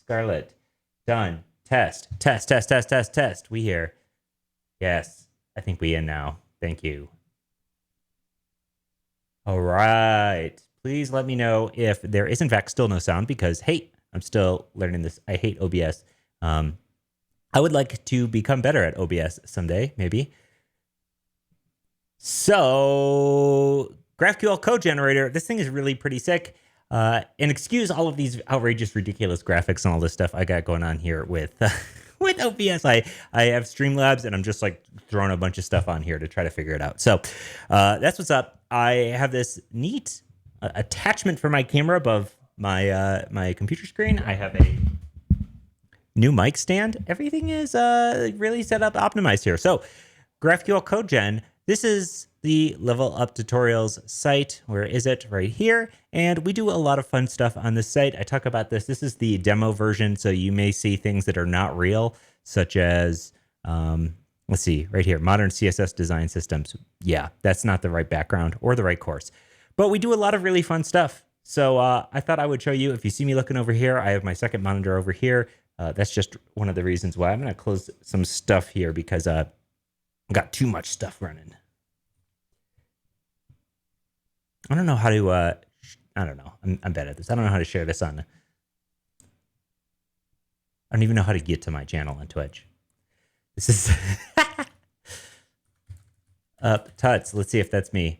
Scarlet. Done. Test. Test, test, test, test, test. We hear. Yes. I think we in now. Thank you. All right. Please let me know if there is, in fact, still no sound because, hey, I'm still learning this. I hate OBS. I would like to become better at OBS someday, maybe. So, GraphQL code generator. This thing is really pretty sick. And excuse all of these outrageous, ridiculous graphics and all this stuff I got going on here with with OBS. I have Streamlabs, and I'm just like throwing a bunch of stuff on here to try to figure it out. So that's what's up. I have this neat attachment for my camera above my my computer screen. I have a new mic stand. Everything is really set up, optimized here. So GraphQL Codegen. This is the Level Up Tutorials site. Where is it? Right here. And we do a lot of fun stuff on this site. I talk about this. This is the demo version, so you may see things that are not real, such as, let's see, right here, Modern CSS Design Systems. Yeah, that's not the right background or the right course. But we do a lot of really fun stuff. So I thought I would show you. If you see me looking over here, I have my second monitor over here. That's just one of the reasons why. I'm going to close some stuff here because got too much stuff running. I don't know how to, I don't know. I'm bad at this. I don't know how to share this on. I don't even know how to get to my channel on Twitch. This is up tuts. Let's see if that's me.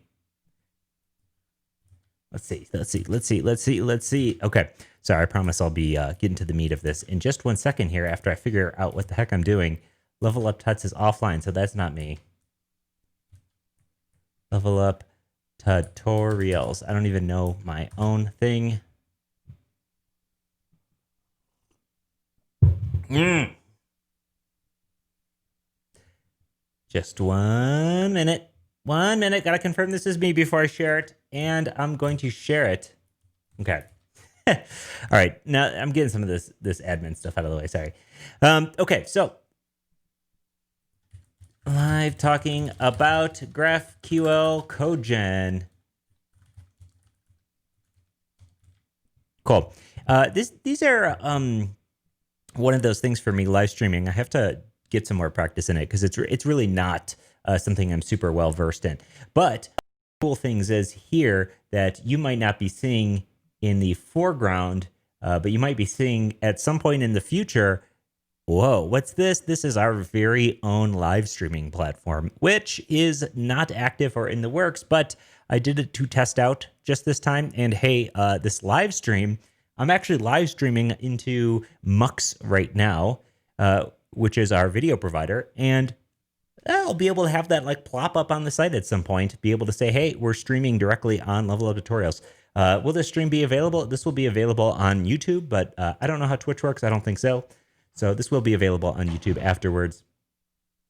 Let's see. Okay. Sorry, I promise I'll be getting to the meat of this in just 1 second here after I figure out what the heck I'm doing. Level Up Tuts is offline, so that's not me. Level Up Tutorials. I don't even know my own thing. Just 1 minute. 1 minute. Gotta confirm this is me before I share it. And I'm going to share it. Okay. All right. Now I'm getting some of this admin stuff out of the way. Sorry. Okay. So live talking about GraphQL Codegen. Cool. These are one of those things for me live streaming. I have to get some more practice in it because it's really not something I'm super well versed in. But cool things is here that you might not be seeing in the foreground, but you might be seeing at some point in the future. Whoa, what's this? This is our very own live streaming platform, which is not active or in the works, but I did it to test out just this time. And hey, this live stream, I'm actually live streaming into Mux right now, which is our video provider. And I'll be able to have that like plop up on the site at some point, be able to say, hey, we're streaming directly on Level Up Tutorials. Will this stream be available? This will be available on YouTube, but I don't know how Twitch works. I don't think so. So this will be available on YouTube afterwards.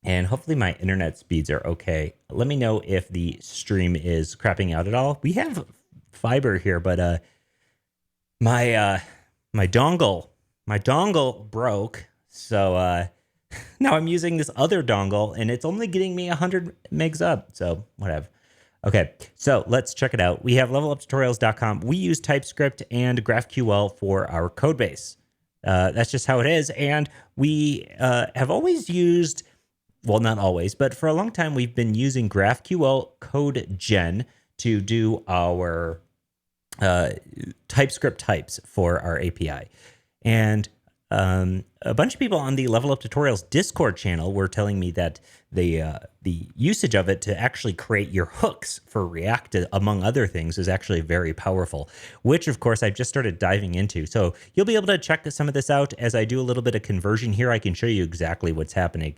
And hopefully my internet speeds are okay. Let me know if the stream is crapping out at all. We have fiber here, but my dongle broke. So now I'm using this other dongle and it's only getting me 100 megs up. So whatever. Okay, so let's check it out. We have leveluptutorials.com. We use TypeScript and GraphQL for our code base. That's just how it is. And we have always used, well, not always, but for a long time, we've been using GraphQL Codegen to do our TypeScript types for our API. And a bunch of people on the Level Up Tutorials Discord channel were telling me that the usage of it to actually create your hooks for React, among other things, is actually very powerful, which of course I've just started diving into. So you'll be able to check some of this out as I do a little bit of conversion here. I can show you exactly what's happening.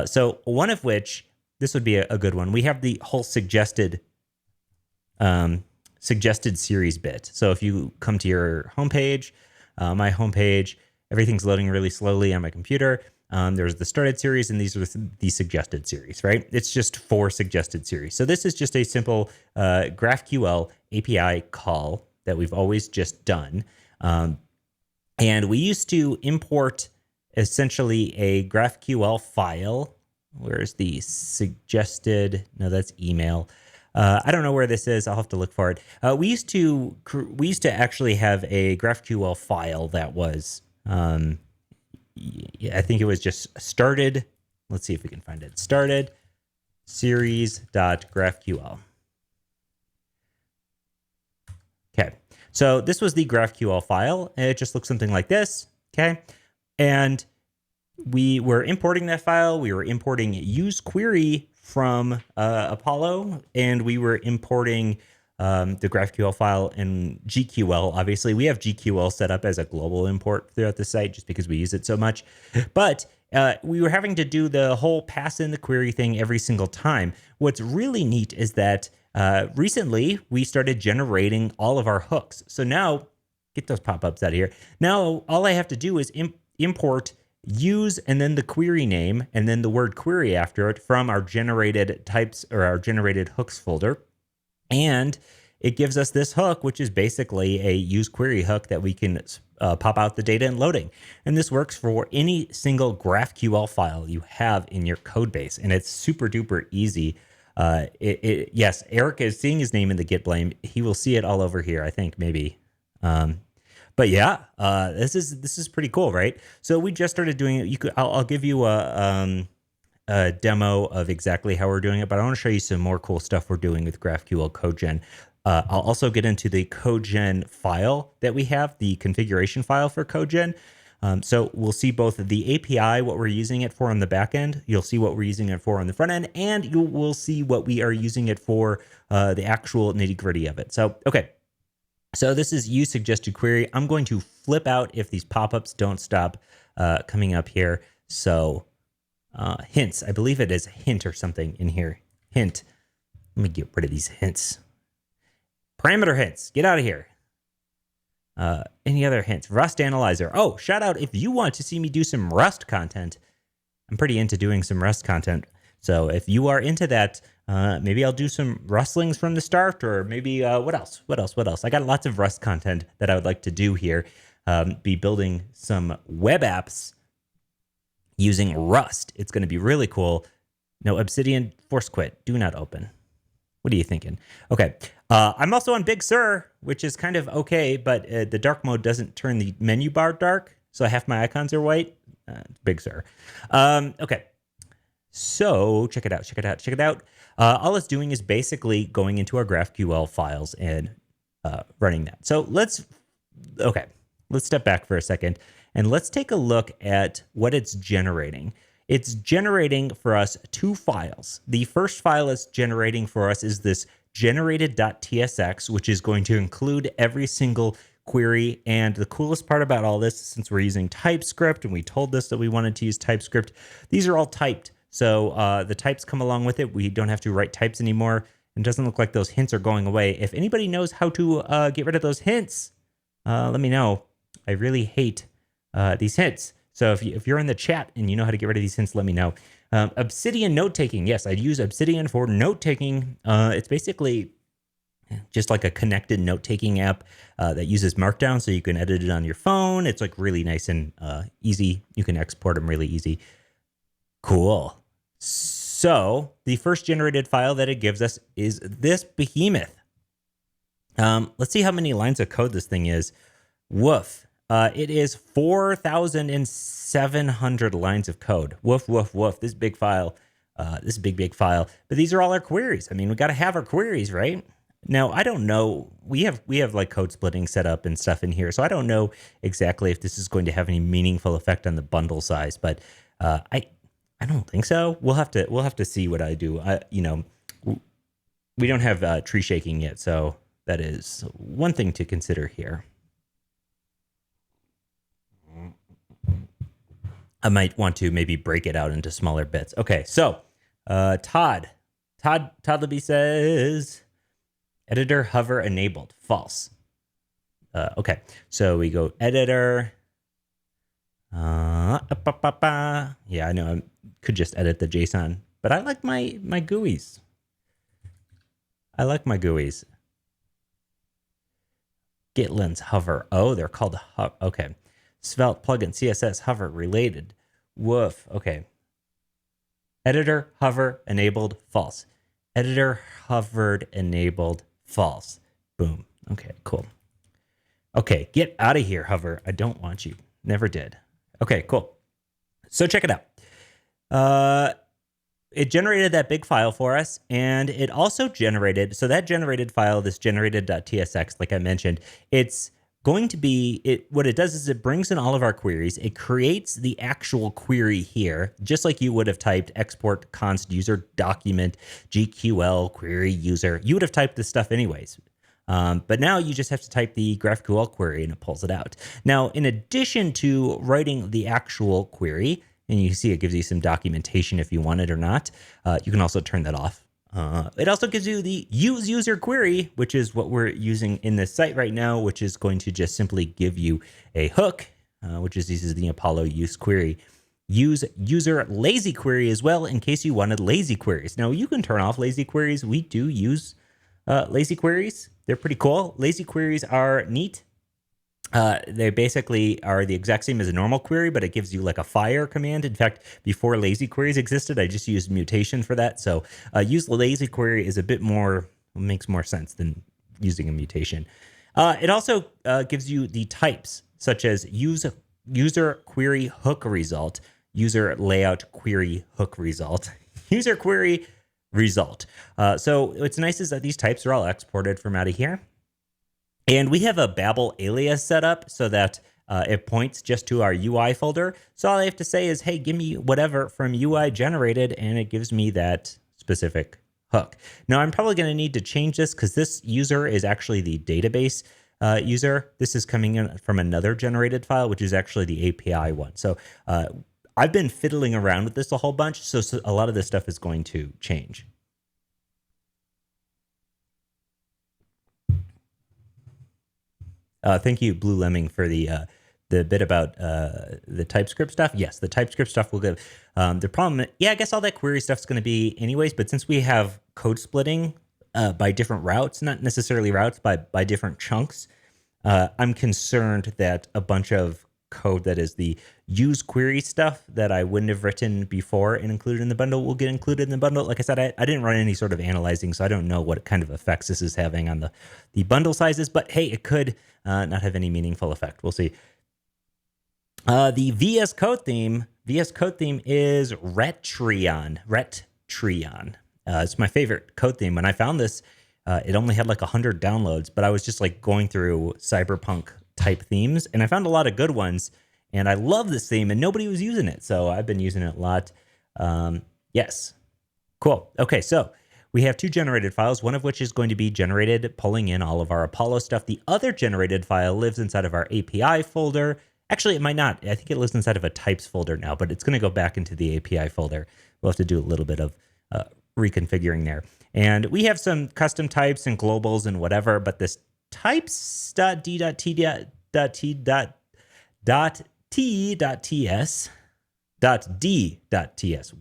So one of which, this would be a good one. We have the whole suggested series bit. So if you come to your homepage, my homepage, everything's loading really slowly on my computer. There's the started series, and these are the suggested series, right? It's just 4 suggested series. So this is just a simple GraphQL API call that we've always just done. And we used to import essentially a GraphQL file. Where's the suggested? No, that's email. I don't know where this is. I'll have to look for it. We used to actually have a GraphQL file that was Yeah, I think it was just started. Let's see if we can find it. Started series.graphql. Okay, so this was the GraphQL file. It just looks something like this. Okay, and we were importing that file. We were importing useQuery from Apollo, and we were importing the GraphQL file in GQL. Obviously, we have GQL set up as a global import throughout the site just because we use it so much. But we were having to do the whole pass in the query thing every single time. What's really neat is that recently we started generating all of our hooks. So now, get those pop-ups out of here. Now, all I have to do is import use and then the query name and then the word query after it from our generated types or our generated hooks folder. And it gives us this hook, which is basically a use query hook that we can pop out the data and loading. And this works for any single GraphQL file you have in your code base. And it's super duper easy. Yes, Eric is seeing his name in the git blame. He will see it all over here, I think, maybe. But yeah, this is pretty cool, right? So we just started doing it. I'll give you a demo of exactly how we're doing it, but I want to show you some more cool stuff we're doing with GraphQL Codegen. I'll also get into the Codegen file that we have, the configuration file for Codegen. So we'll see both the API, what we're using it for on the back end. You'll see what we're using it for on the front end, and you will see what we are using it for, the actual nitty gritty of it. So, okay. So this is use suggested query. I'm going to flip out if these pop-ups don't stop coming up here. So hints, I believe it is a hint or something in here. Hint. Let me get rid of these hints. Parameter hints. Get out of here. Any other hints? Rust Analyzer. Oh, shout out if you want to see me do some Rust content. I'm pretty into doing some Rust content. So if you are into that, maybe I'll do some rustlings from the start, or maybe what else? I got lots of Rust content that I would like to do here. Be building some web apps using Rust. It's going to be really cool. No, Obsidian, force quit. Do not open. What are you thinking? Okay. I'm also on Big Sur, which is kind of okay, but the dark mode doesn't turn the menu bar dark, so half my icons are white. Big Sur. Okay. So check it out. All it's doing is basically going into our GraphQL files and running that. So let's step back for a second and let's take a look at what it's generating. It's generating for us two files. The first file it's generating for us is this generated.tsx, which is going to include every single query. And the coolest part about all this, since we're using TypeScript and we told this that we wanted to use TypeScript, these are all typed. So the types come along with it. We don't have to write types anymore. It doesn't look like those hints are going away. If anybody knows how to get rid of those hints, let me know. I really hate these hints. So if you're in the chat and you know how to get rid of these hints, let me know. Obsidian note-taking. Yes, I'd use Obsidian for note-taking. It's basically just like a connected note-taking app that uses Markdown, so you can edit it on your phone. It's like really nice and easy. You can export them really easy. Cool. So the first generated file that it gives us is this behemoth. Let's see how many lines of code this thing is. Woof. It is 4,700 lines of code. Woof, woof, woof. This big file. This big file. But these are all our queries. I mean, we got to have our queries, right? Now, I don't know. We have like code splitting set up and stuff in here, so I don't know exactly if this is going to have any meaningful effect on the bundle size. But I don't think so. We'll have to see what I do. We don't have tree shaking yet, so that is one thing to consider here. I might want to maybe break it out into smaller bits. Okay, so Todd Libby says editor hover enabled. False. Okay, so we go editor. Yeah, I know I could just edit the JSON, but I like my GUIs. I like my GUIs. Gitlins hover. Oh, they're called hover. Okay. Svelte plugin CSS hover related. Woof. Okay. Editor hover enabled false. Editor hovered enabled false. Boom. Okay, cool. Okay, get out of here, hover. I don't want you. never did. Okay, cool. So check it out. It generated that big file for us, and it also generated, so that generated file, this generated.tsx, like I mentioned, it's going to be, what it does is it brings in all of our queries. It creates the actual query here, just like you would have typed export const user document, GQL query user. You would have typed this stuff anyways. But now you just have to type the GraphQL query and it pulls it out. Now, in addition to writing the actual query, and you see it gives you some documentation if you want it or not, you can also turn that off. It also gives you the use user query, which is what we're using in this site right now, which is going to just simply give you a hook, which is uses the Apollo use query. Use user lazy query as well in case you wanted lazy queries. Now you can turn off lazy queries. We do use lazy queries. They're pretty cool. Lazy queries are neat. They basically are the exact same as a normal query, but it gives you like a fire command. In fact, before lazy queries existed, I just used mutation for that. So use lazy query is a bit more, makes more sense than using a mutation. It also gives you the types, such as user query hook result, user layout query hook result, user query result. So what's nice is that these types are all exported from out of here. And we have a Babel alias set up so that it points just to our UI folder. So all I have to say is, hey, give me whatever from UI generated, and it gives me that specific hook. Now, I'm probably going to need to change this because this user is actually the database user. This is coming in from another generated file, which is actually the API one. So I've been fiddling around with this a whole bunch, so a lot of this stuff is going to change. Thank you, Blue Lemming, for the bit about the TypeScript stuff. Yes, the TypeScript stuff will give. The problem, yeah, I guess all that query stuff is going to be anyways, but since we have code splitting by different routes, not necessarily routes, by different chunks, I'm concerned that a bunch of code that is the use query stuff that I wouldn't have written before and included in the bundle will get included in the bundle. Like I said, I didn't run any sort of analyzing, so I don't know what kind of effects this is having on the bundle sizes, but hey, it could not have any meaningful effect. We'll see. The VS Code theme is Retreon. It's my favorite code theme. When I found this, it only had like 100 downloads, but I was just like going through cyberpunk type themes, and I found a lot of good ones, and I love this theme, and nobody was using it, so I've been using it a lot. Yes, cool. Okay, so we have two generated files, one of which is going to be generated pulling in all of our Apollo stuff. The other generated file lives inside of our API folder. Actually, it might not. I think it lives inside of a types folder now, but it's going to go back into the API folder. We'll have to do a little bit of reconfiguring there. And we have some custom types and globals and whatever, but this types.d.t.ts.d.ts.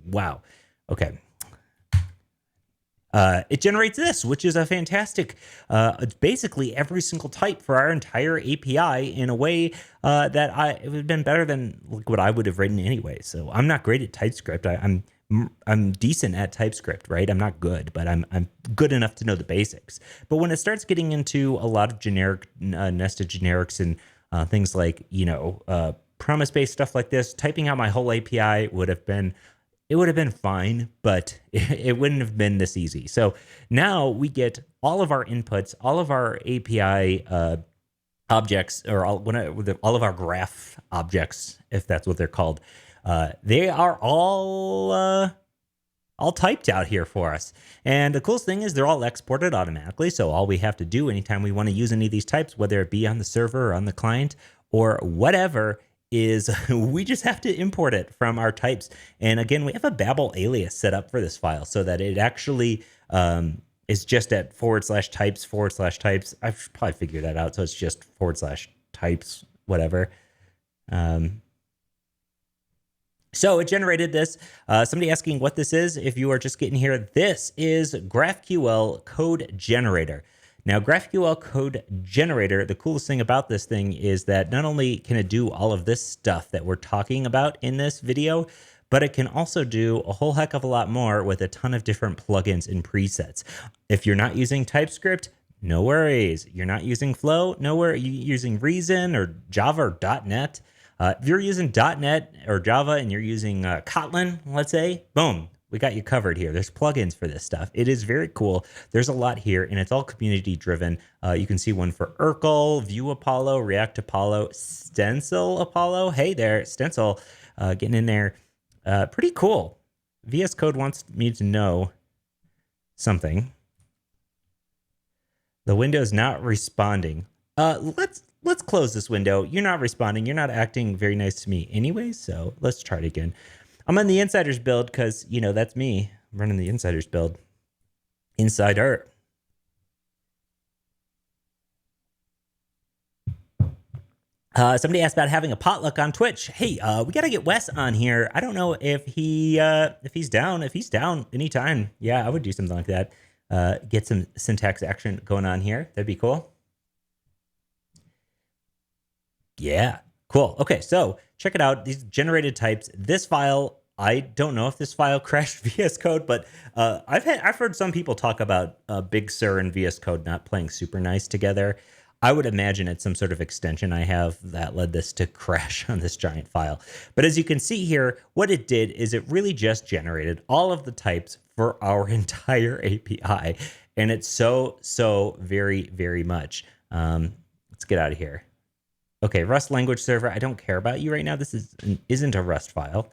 Wow. Okay. It generates this, which is a fantastic, it's basically every single type for our entire API in a way that it would have been better than what I would have written anyway. So I'm not great at TypeScript. I'm decent at TypeScript, right? I'm not good, but I'm good enough to know the basics. But when it starts getting into a lot of generic nested generics and things like, promise-based stuff like this, typing out my whole API would have been fine, but it wouldn't have been this easy. So now we get all of our inputs, all of our API objects, or all of our graph objects, if that's what they're called. They are all typed out here for us. And the coolest thing is they're all exported automatically. So all we have to do anytime we want to use any of these types, whether it be on the server or on the client or whatever, is we just have to import it from our types. And again, we have a Babel alias set up for this file so that it actually is just at /types/types. I should probably figure that out. So it's just /types, whatever. So it generated this. Somebody asking what this is. If you are just getting here, this is GraphQL Code Generator. Now, GraphQL Code Generator, the coolest thing about this thing is that not only can it do all of this stuff that we're talking about in this video, but it can also do a whole heck of a lot more with a ton of different plugins and presets. If you're not using TypeScript, no worries. You're not using Flow, no worries. You're using Reason or Java or .NET. If you're using .NET or Java and you're using Kotlin, let's say, boom, we got you covered here. There's plugins for this stuff. It is very cool. There's a lot here, and it's all community driven. You can see one for Urkel, Vue Apollo, React Apollo, Stencil Apollo. Hey there, Stencil, getting in there. Pretty cool. VS Code wants me to know something. The window's not responding. Let's close this window. You're not responding. You're not acting very nice to me anyway, so let's try it again. I'm on the insiders build because, you know, that's me. I'm running the insiders build. Insider. Somebody asked about having a potluck on Twitch. Hey, we got to get Wes on here. I don't know if he's down. If he's down anytime, yeah, I would do something like that. Get some syntax action going on here. That'd be cool. Yeah, cool. Okay, so check it out. These generated types. This file, I don't know if this file crashed VS Code, but I've heard some people talk about Big Sur and VS Code not playing super nice together. I would imagine it's some sort of extension I have that led this to crash on this giant file. But as you can see here, what it did is it really just generated all of the types for our entire API. And it's so very, very much. Let's get out of here. Okay, Rust language server, I don't care about you right now. This isn't a Rust file.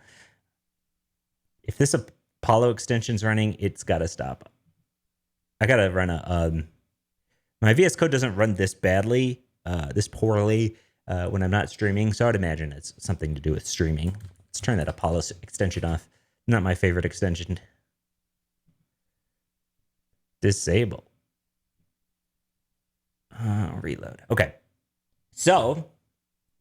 If this Apollo extension's running, it's got to stop. I got to run a... my VS Code doesn't run this badly, this poorly when I'm not streaming, so I'd imagine it's something to do with streaming. Let's turn that Apollo extension off. Not my favorite extension. Disable. Reload. Okay. So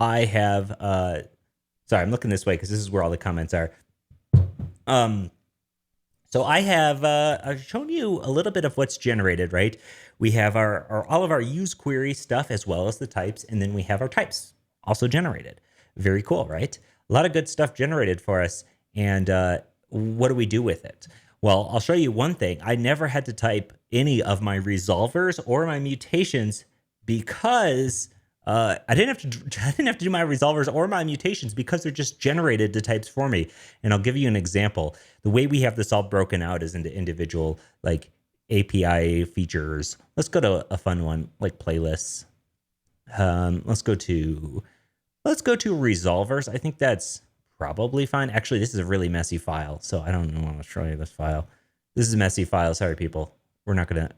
I have, sorry, I'm looking this way because this is where all the comments are. So I have I've shown you a little bit of what's generated, right? We have all of our use query stuff as well as the types, and then we have our types also generated. Very cool, right? A lot of good stuff generated for us. And what do we do with it? Well, I'll show you one thing. I never had to type any of my resolvers or my mutations because I didn't have to do my resolvers or my mutations because they're just generated to types for me. And I'll give you an example. The way we have this all broken out is into individual like API features. Let's go to a fun one like playlists. Let's go to resolvers. I think that's probably fine. Actually, this is a really messy file, so I don't want to show you this file. This is a messy file. Sorry, people. We're not gonna.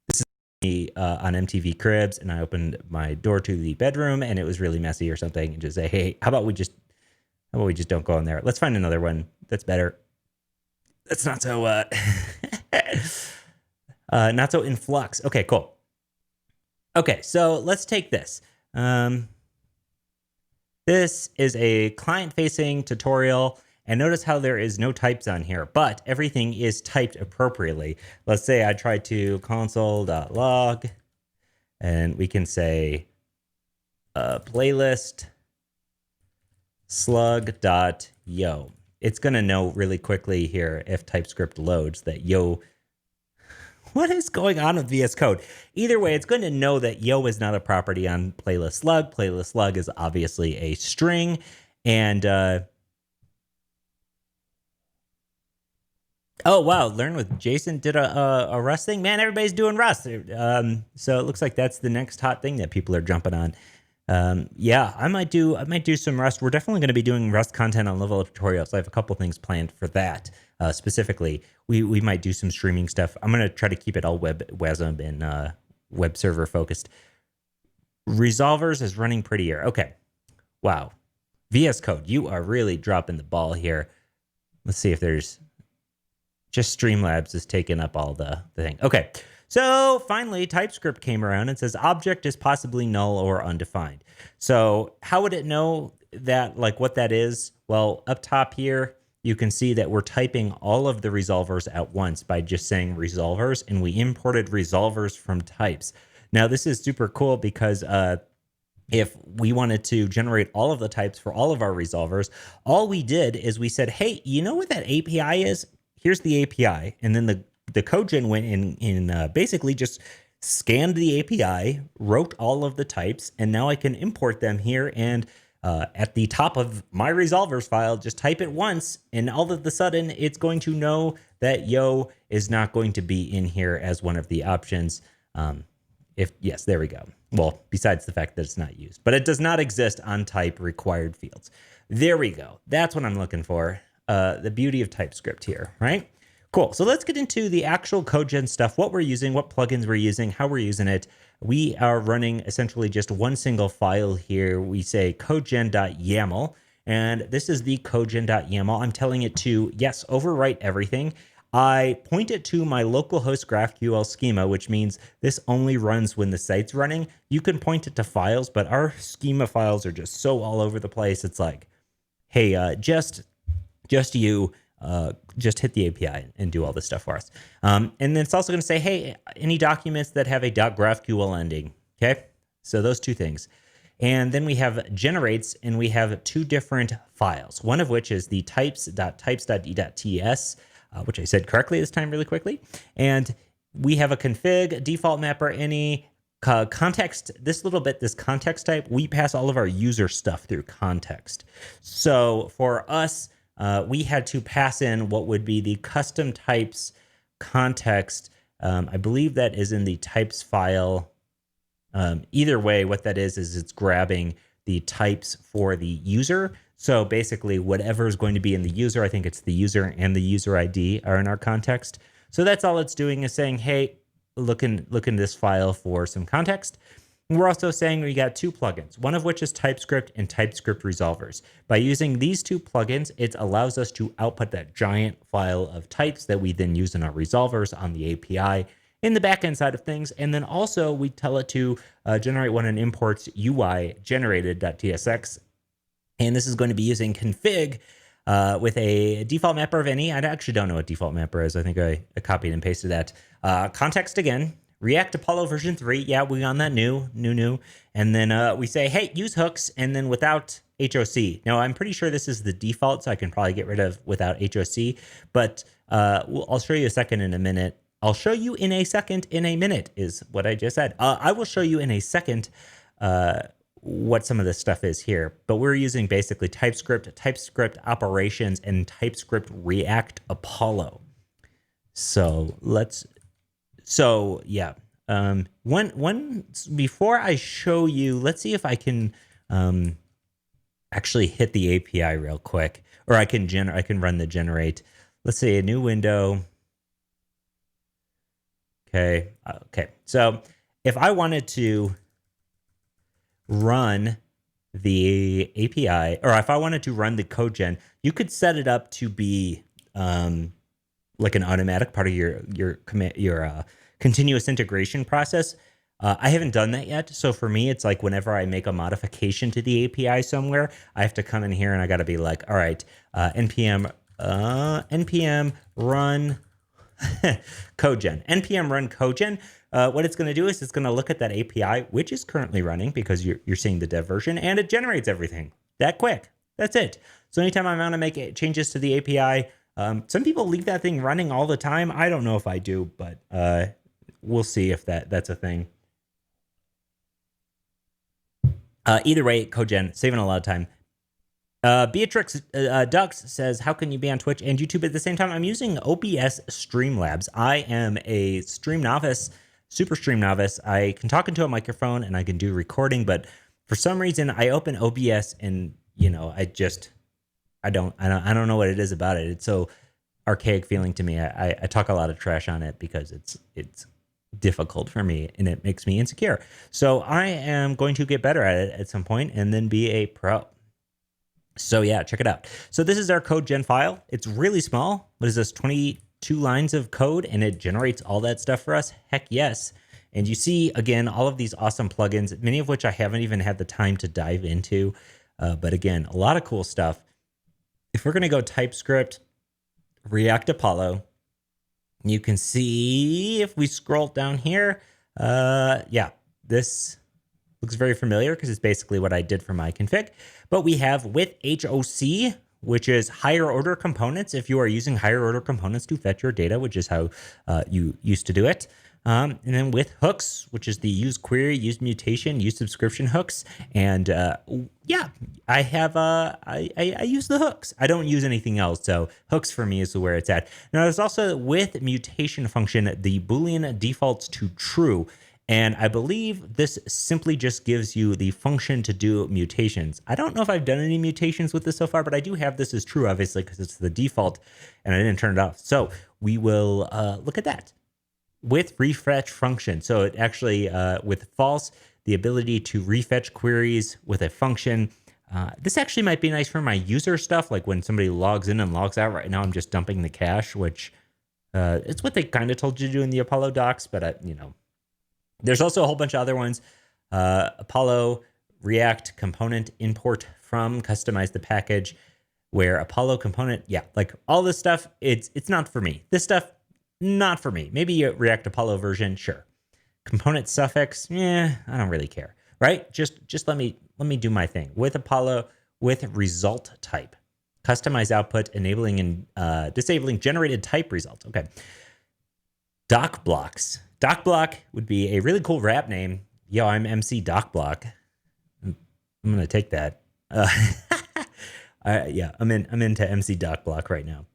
This is me on MTV Cribs, and I opened my door to the bedroom, and it was really messy or something. And just say, hey, how about we just don't go in there? Let's find another one that's better. That's not so not so in flux. Okay, cool. Okay, so let's take this. This is a client-facing tutorial, and notice how there is no types on here, but everything is typed appropriately. Let's say I try to console.log, and we can say playlist slug.yo. It's going to know really quickly here if TypeScript loads that yo... What is going on with VS Code? Either way, it's going to know that yo is not a property on playlist slug. Playlist slug is obviously a string. And, oh, wow. Learn with Jason did a Rust thing. Man, everybody's doing Rust. So it looks like that's the next hot thing that people are jumping on. Yeah, I might do some Rust. We're definitely going to be doing Rust content on Level Up tutorials. I have a couple things planned for that. Specifically, we might do some streaming stuff. I'm going to try to keep it all WASM and web server focused. Resolvers is running prettier. Okay. Wow. VS Code, you are really dropping the ball here. Let's see if there's just Streamlabs is taking up all the thing. Okay. So finally, TypeScript came around and says object is possibly null or undefined. So how would it know that, like what that is? Well, up top here, you can see that we're typing all of the resolvers at once by just saying resolvers, and we imported resolvers from types. Now, this is super cool because if we wanted to generate all of the types for all of our resolvers, all we did is we said, hey, you know what that API is? Here's the API. And then the Codegen went in basically just scanned the API, wrote all of the types, and now I can import them here and at the top of my resolvers file, just type it once, and all of a sudden it's going to know that yo is not going to be in here as one of the options. Yes, there we go. Well, besides the fact that it's not used, but it does not exist on type required fields. There we go. That's what I'm looking for. The beauty of TypeScript here, right? Cool. So let's get into the actual Codegen stuff, what we're using, what plugins we're using, how we're using it. We are running essentially just one single file here. We say codegen.yaml, and this is the codegen.yaml. I'm telling it to, yes, overwrite everything. I point it to my localhost GraphQL schema, which means this only runs when the site's running. You can point it to files, but our schema files are just so all over the place. It's like, hey, just hit the API and do all this stuff for us. And then it's also going to say, hey, any documents that have a .graphql ending. Okay, so those two things. And then we have generates, and we have two different files, one of which is the types.types.d.ts, which I said correctly this time really quickly. And we have a config, default mapper, any context, this context type, we pass all of our user stuff through context. So for us, we had to pass in what would be the custom types context. I believe that is in the types file. Either way, what that is it's grabbing the types for the user. So basically whatever is going to be in the user, I think it's the user and the user ID are in our context. So that's all it's doing is saying, hey, look in this file for some context. We're also saying we got two plugins, one of which is TypeScript and TypeScript resolvers. By using these two plugins, it allows us to output that giant file of types that we then use in our resolvers on the API in the backend side of things. And then also we tell it to generate one and imports UI generated.tsx. And this is going to be using config with a default mapper of any. I actually don't know what default mapper is. I think I copied and pasted that. Context again. React Apollo version 3. Yeah, we on that new. And then we say, hey, use hooks, and then without HOC. Now, I'm pretty sure this is the default, so I can probably get rid of without HOC. But I'll show you a second in a minute. I'll show you in a second in a minute is what I just said. I will show you in a second what some of this stuff is here. But we're using basically TypeScript operations, and TypeScript React Apollo. So yeah. Before I show you, let's see if I can actually hit the API real quick, or I can run the generate. Let's say a new window. Okay. So if I wanted to run the API, or if I wanted to run the Codegen, you could set it up to be like an automatic part of your continuous integration process. I haven't done that yet. So for me, it's like whenever I make a modification to the API somewhere, I have to come in here and I got to be like, all right, npm run Codegen. npm run Codegen. What it's going to do is it's going to look at that API, which is currently running because you're seeing the dev version, and it generates everything that quick. That's it. So anytime I want to make changes to the API, some people leave that thing running all the time. I don't know if I do, but we'll see if that's a thing. Either way, Codegen, saving a lot of time. Beatrix Ducks says, how can you be on Twitch and YouTube at the same time? I'm using OBS Streamlabs. I am a stream novice, super stream novice. I can talk into a microphone and I can do recording, but for some reason I open OBS and, I don't know what it is about it. It's so archaic feeling to me. I talk a lot of trash on it because it's difficult for me and it makes me insecure. So I am going to get better at it at some point and then be a pro. So yeah, check it out. So this is our Codegen file. It's really small. What is this? 22 lines of code, and it generates all that stuff for us. Heck yes. And you see, again, all of these awesome plugins, many of which I haven't even had the time to dive into. But again, a lot of cool stuff. If we're going to go TypeScript, React Apollo, you can see if we scroll down here, yeah, this looks very familiar because it's basically what I did for my config. But we have with HOC, which is higher order components. If you are using higher order components to fetch your data, which is how you used to do it. And then with hooks, which is the use query, use mutation, use subscription hooks. And yeah, I have I use the hooks. I don't use anything else. So hooks for me is where it's at. Now there's also with mutation function, the Boolean defaults to true. And I believe this simply just gives you the function to do mutations. I don't know if I've done any mutations with this so far, but I do have this as true, obviously, because it's the default and I didn't turn it off. So we will look at that with refetch function. So it actually, with false, the ability to refetch queries with a function. This actually might be nice for my user stuff, like when somebody logs in and logs out. Right now, I'm just dumping the cache, which it's what they kind of told you to do in the Apollo docs, but you know. There's also a whole bunch of other ones. Apollo, React, component, import from, customize the package, where Apollo component, yeah, like all this stuff, it's not for me. This stuff, not for me. Maybe a React Apollo version, sure. Component suffix, yeah, I don't really care, right? Just let me do my thing. With Apollo, with result type. Customize output, enabling and disabling generated type results. Okay. Doc blocks. Doc block would be a really cool rap name. Yo, I'm MC Doc Block. I'm gonna take that. Yeah, I'm into MC Doc Block right now.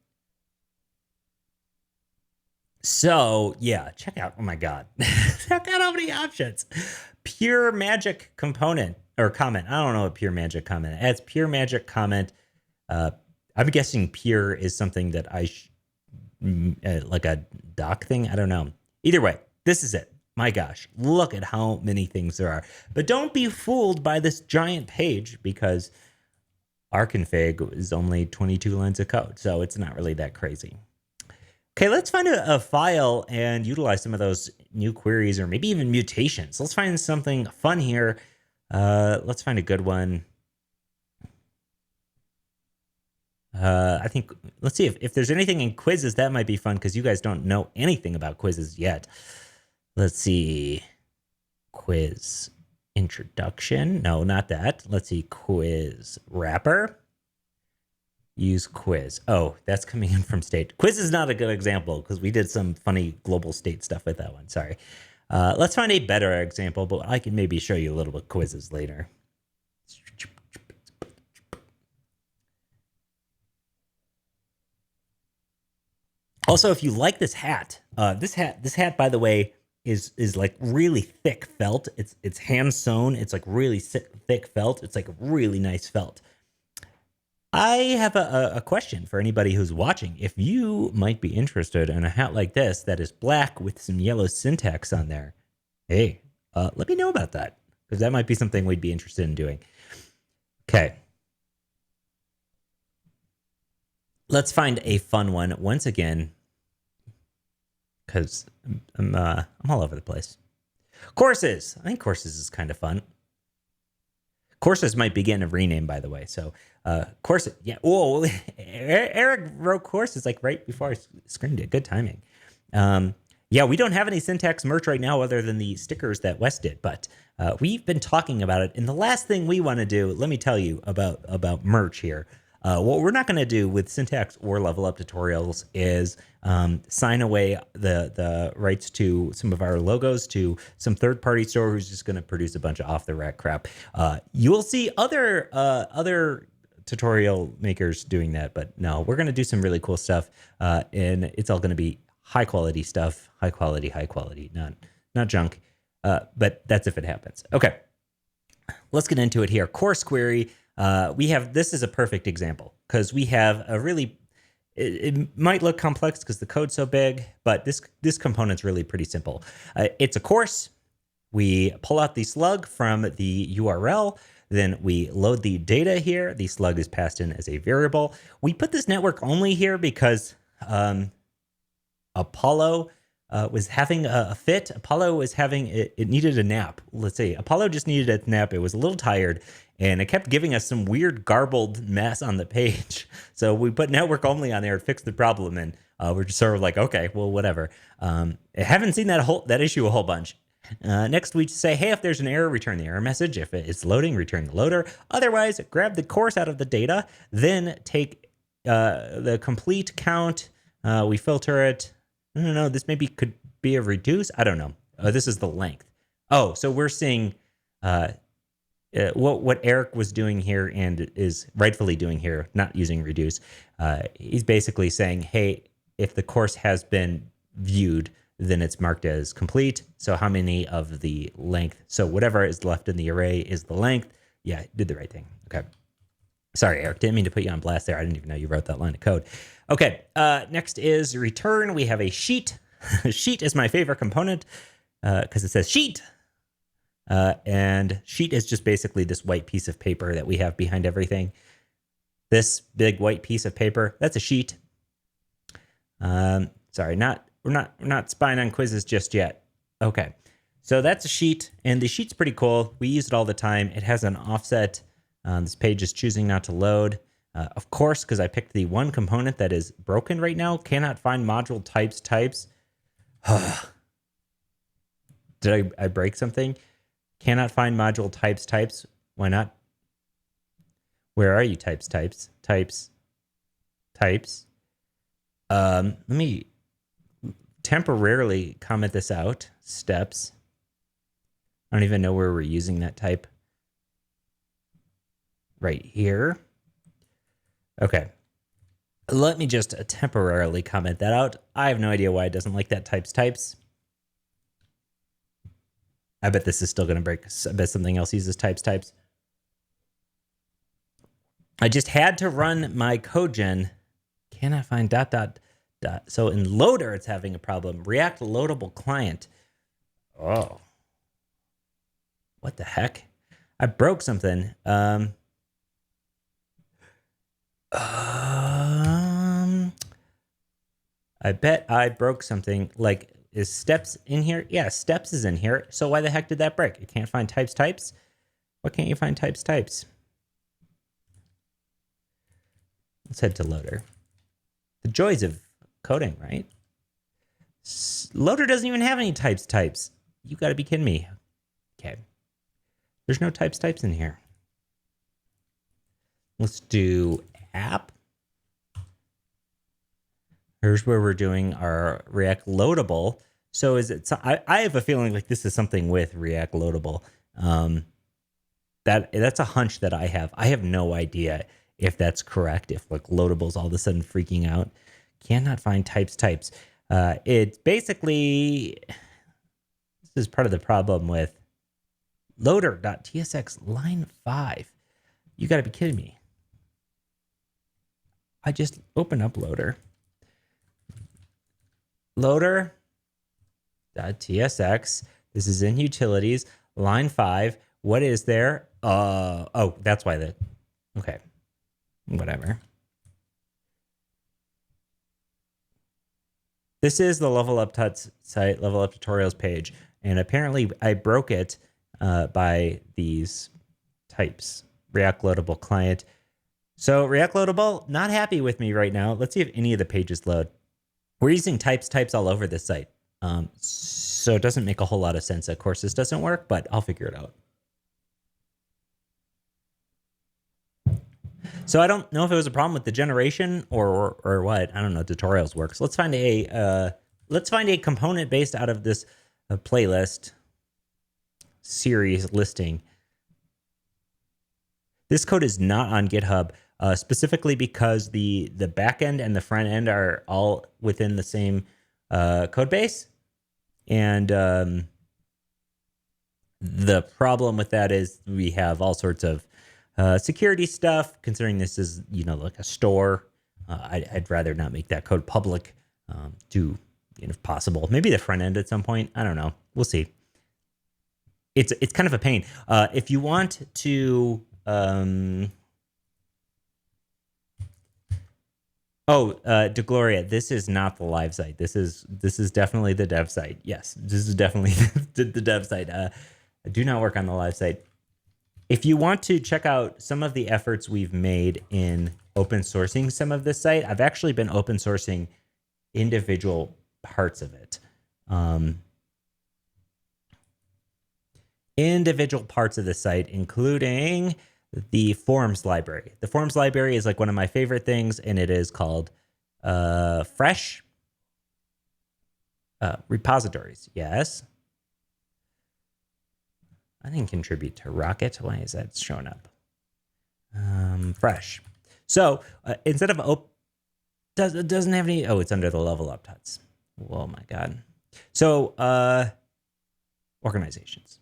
So yeah, check out. Oh my god, check out how many options. Pure magic component or comment. I don't know what pure magic comment. It's pure magic comment. I'm guessing pure is something that like a doc thing. I don't know. Either way. This is it. My gosh, look at how many things there are. But don't be fooled by this giant page because our config is only 22 lines of code. So it's not really that crazy. Okay, let's find a file and utilize some of those new queries or maybe even mutations. Let's find something fun here. Let's find a good one. I think, let's see if there's anything in quizzes that might be fun because you guys don't know anything about quizzes yet. Let's see, quiz introduction. No, not that. Let's see, quiz wrapper. Use quiz. Oh, that's coming in from state. Quiz is not a good example because we did some funny global state stuff with that one. Sorry. Let's find a better example, but I can maybe show you a little bit quizzes later. Also, if you like this hat, this hat, by the way, is like really thick felt. It's hand sewn. It's like really thick felt. It's like really nice felt. I have a question for anybody who's watching. If you might be interested in a hat like this that is black with some yellow syntax on there, hey, let me know about that because that might be something we'd be interested in doing. Okay. Let's find a fun one once again. Because I'm all over the place. Courses. I think courses is kind of fun. Courses might be getting a rename, by the way. So courses. Yeah. Whoa. Eric wrote courses like right before I screened it. Good timing. Yeah, we don't have any syntax merch right now other than the stickers that Wes did. But we've been talking about it. And the last thing we want to do, let me tell you about merch here. What we're not going to do with syntax or level up tutorials is sign away the rights to some of our logos to some third-party store who's just going to produce a bunch of off-the-rack crap. You will see other tutorial makers doing that, but no, we're going to do some really cool stuff, and it's all going to be high-quality stuff, high quality, not junk. But that's if it happens. Okay, let's get into it here. Course query. This is a perfect example because we have a really, it might look complex because the code's so big, but this component's really pretty simple. It's a course. We pull out the slug from the URL. Then we load the data here. The slug is passed in as a variable. We put this network only here because Apollo was having a fit. Apollo was having, it needed a nap. Let's say Apollo just needed a nap. It was a little tired and it kept giving us some weird garbled mess on the page. So we put network only on there to fix the problem. And we're just sort of like, okay, well, whatever. I haven't seen that issue a whole bunch. Next, we say, hey, if there's an error, return the error message. If it's loading, return the loader. Otherwise, grab the course out of the data, then take the complete count. We filter it. I don't know, this maybe could be a reduce? I don't know. This is the length. Oh, so we're seeing what Eric was doing here and is rightfully doing here, not using reduce. He's basically saying, hey, if the course has been viewed, then it's marked as complete. So how many of the length? So whatever is left in the array is the length. Yeah, did the right thing. Okay. Sorry, Eric, didn't mean to put you on blast there. I didn't even know you wrote that line of code. Okay, next is return. We have a sheet. Sheet is my favorite component because it says sheet. And sheet is just basically this white piece of paper that we have behind everything. This big white piece of paper, that's a sheet. Sorry, we're not spying on quizzes just yet. Okay, so that's a sheet, and the sheet's pretty cool. We use it all the time. It has an offset. This page is choosing not to load. Of course, because I picked the one component that is broken right now. Cannot find module types. Did I break something? Cannot find module types. Why not? Where are you, types? Let me temporarily comment this out. Steps. I don't even know where we're using that type. Right here. Okay. Let me just temporarily comment that out. I have no idea why it doesn't like that types. I bet this is still going to break. I bet something else uses types. I just had to run my Codegen. Cannot find ... So in loader, it's having a problem. React loadable client. Oh. What the heck? I broke something. I bet I broke something. Like, is steps in here? Yeah, steps is in here. So why the heck did that break? It can't find types. Why can't you find types? Let's head to loader. The joys of coding, right? Loader doesn't even have any types. You got to be kidding me. Okay. There's no types in here. Let's do app. Here's where we're doing our React Loadable. So is it? I have a feeling like this is something with React Loadable. That's a hunch that I have. I have no idea if that's correct. If like Loadable's all of a sudden freaking out, cannot find types. It's basically, this is part of the problem with loader.tsx line 5. You got to be kidding me. I just open up loader. Loader.tsx. This is in utilities, line 5. What is there? Oh, that's why okay. Whatever. This is the Level Up Tuts site, Level Up Tutorials page. And apparently I broke it by these types. React Loadable client. So React Loadable, not happy with me right now. Let's see if any of the pages load. We're using types all over this site. So it doesn't make a whole lot of sense. Of course, this doesn't work, but I'll figure it out. So I don't know if it was a problem with the generation or what. I don't know. Tutorials works. Let's find a component based out of this playlist series listing. This code is not on GitHub, specifically because the backend and the front end are all within the same code base. And the problem with that is we have all sorts of security stuff, considering this is, like a store. I'd rather not make that code public, if possible. Maybe the front end at some point. I don't know. We'll see. It's kind of a pain. If you want to... DeGloria, this is not the live site. This is definitely the dev site. Yes, this is definitely the dev site. I do not work on the live site. If you want to check out some of the efforts we've made in open sourcing some of this site, I've actually been open sourcing individual parts of it. Individual parts of the site, including the forms library. The forms library is like one of my favorite things, and it is called Fresh. Repositories, yes. I didn't contribute to Rocket. Why is that showing up? Fresh. So instead of doesn't have any. Oh, it's under the level up tuts. Oh my god. So organizations.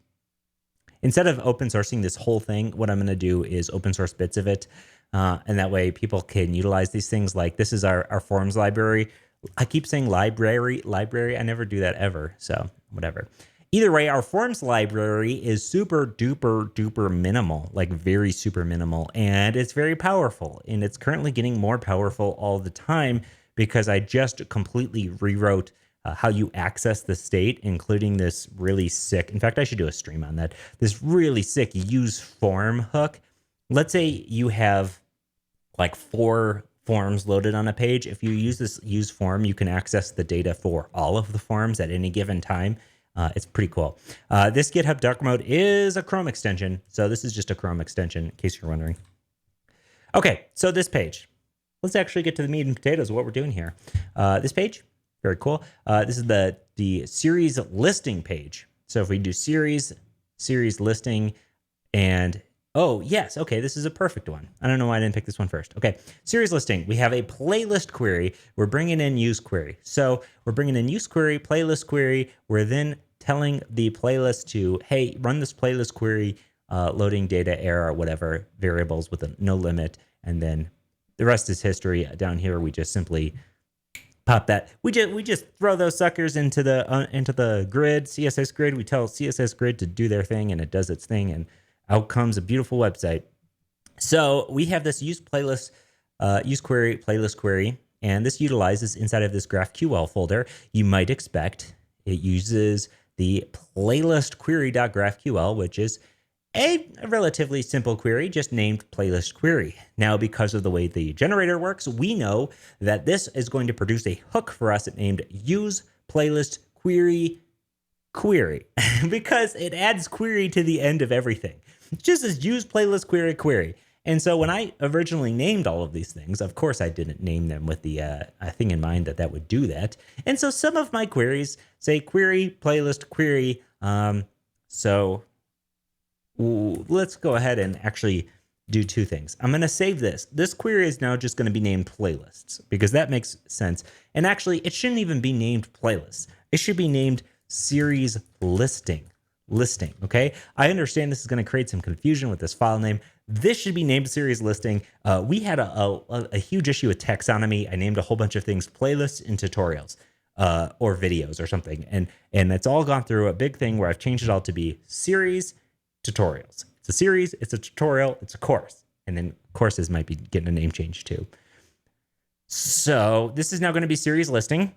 Instead of open sourcing this whole thing, what I'm going to do is open source bits of it, and that way people can utilize these things. Like this is our forms library. I keep saying library. I never do that ever. So whatever. Either way, our forms library is super duper minimal, like very super minimal, and it's very powerful. And it's currently getting more powerful all the time because I just completely rewrote how you access the state, including this really sick. In fact, I should do a stream on that. This really sick use form hook. Let's say you have like 4 forms loaded on a page. If you use this use form, you can access the data for all of the forms at any given time. It's pretty cool. This GitHub dark mode is a Chrome extension. So this is just a Chrome extension, in case you're wondering. Okay, so this page. Let's actually get to the meat and potatoes of what we're doing here. This page, very cool. This is the series listing page. So if we do series listing, and oh, yes, okay, this is a perfect one. I don't know why I didn't pick this one first. Okay, series listing. We have a playlist query. We're bringing in use query. So we're bringing in use query, playlist query. We're then telling the playlist to, hey, run this playlist query, loading data error, whatever, variables with a no limit. And then the rest is history. Down here, we just simply pop that. We just throw those suckers into the grid, CSS grid. We tell CSS grid to do their thing, and it does its thing, and out comes a beautiful website. So we have this use playlist, use query, playlist query, and this utilizes inside of this GraphQL folder. You might expect it uses the playlist query.graphql, which is a relatively simple query, just named playlist query. Now, because of the way the generator works, we know that this is going to produce a hook for us named use playlist query because it adds query to the end of everything. It just says use playlist query. And so when I originally named all of these things, of course I didn't name them with the thing in mind that would do that. And so some of my queries say query, playlist, query. So let's go ahead and actually do 2 things. I'm going to save this. This query is now just going to be named playlists because that makes sense. And actually, it shouldn't even be named playlists. It should be named series listing. Okay, I understand this is going to create some confusion with this file name. This should be named series listing. We had a huge issue with taxonomy. I named a whole bunch of things playlists and tutorials or videos or something, and it's all gone through a big thing where I've changed it all to be series tutorials. It's a series, it's a tutorial, it's a course, and then courses might be getting a name change too. So this is now going to be series listing,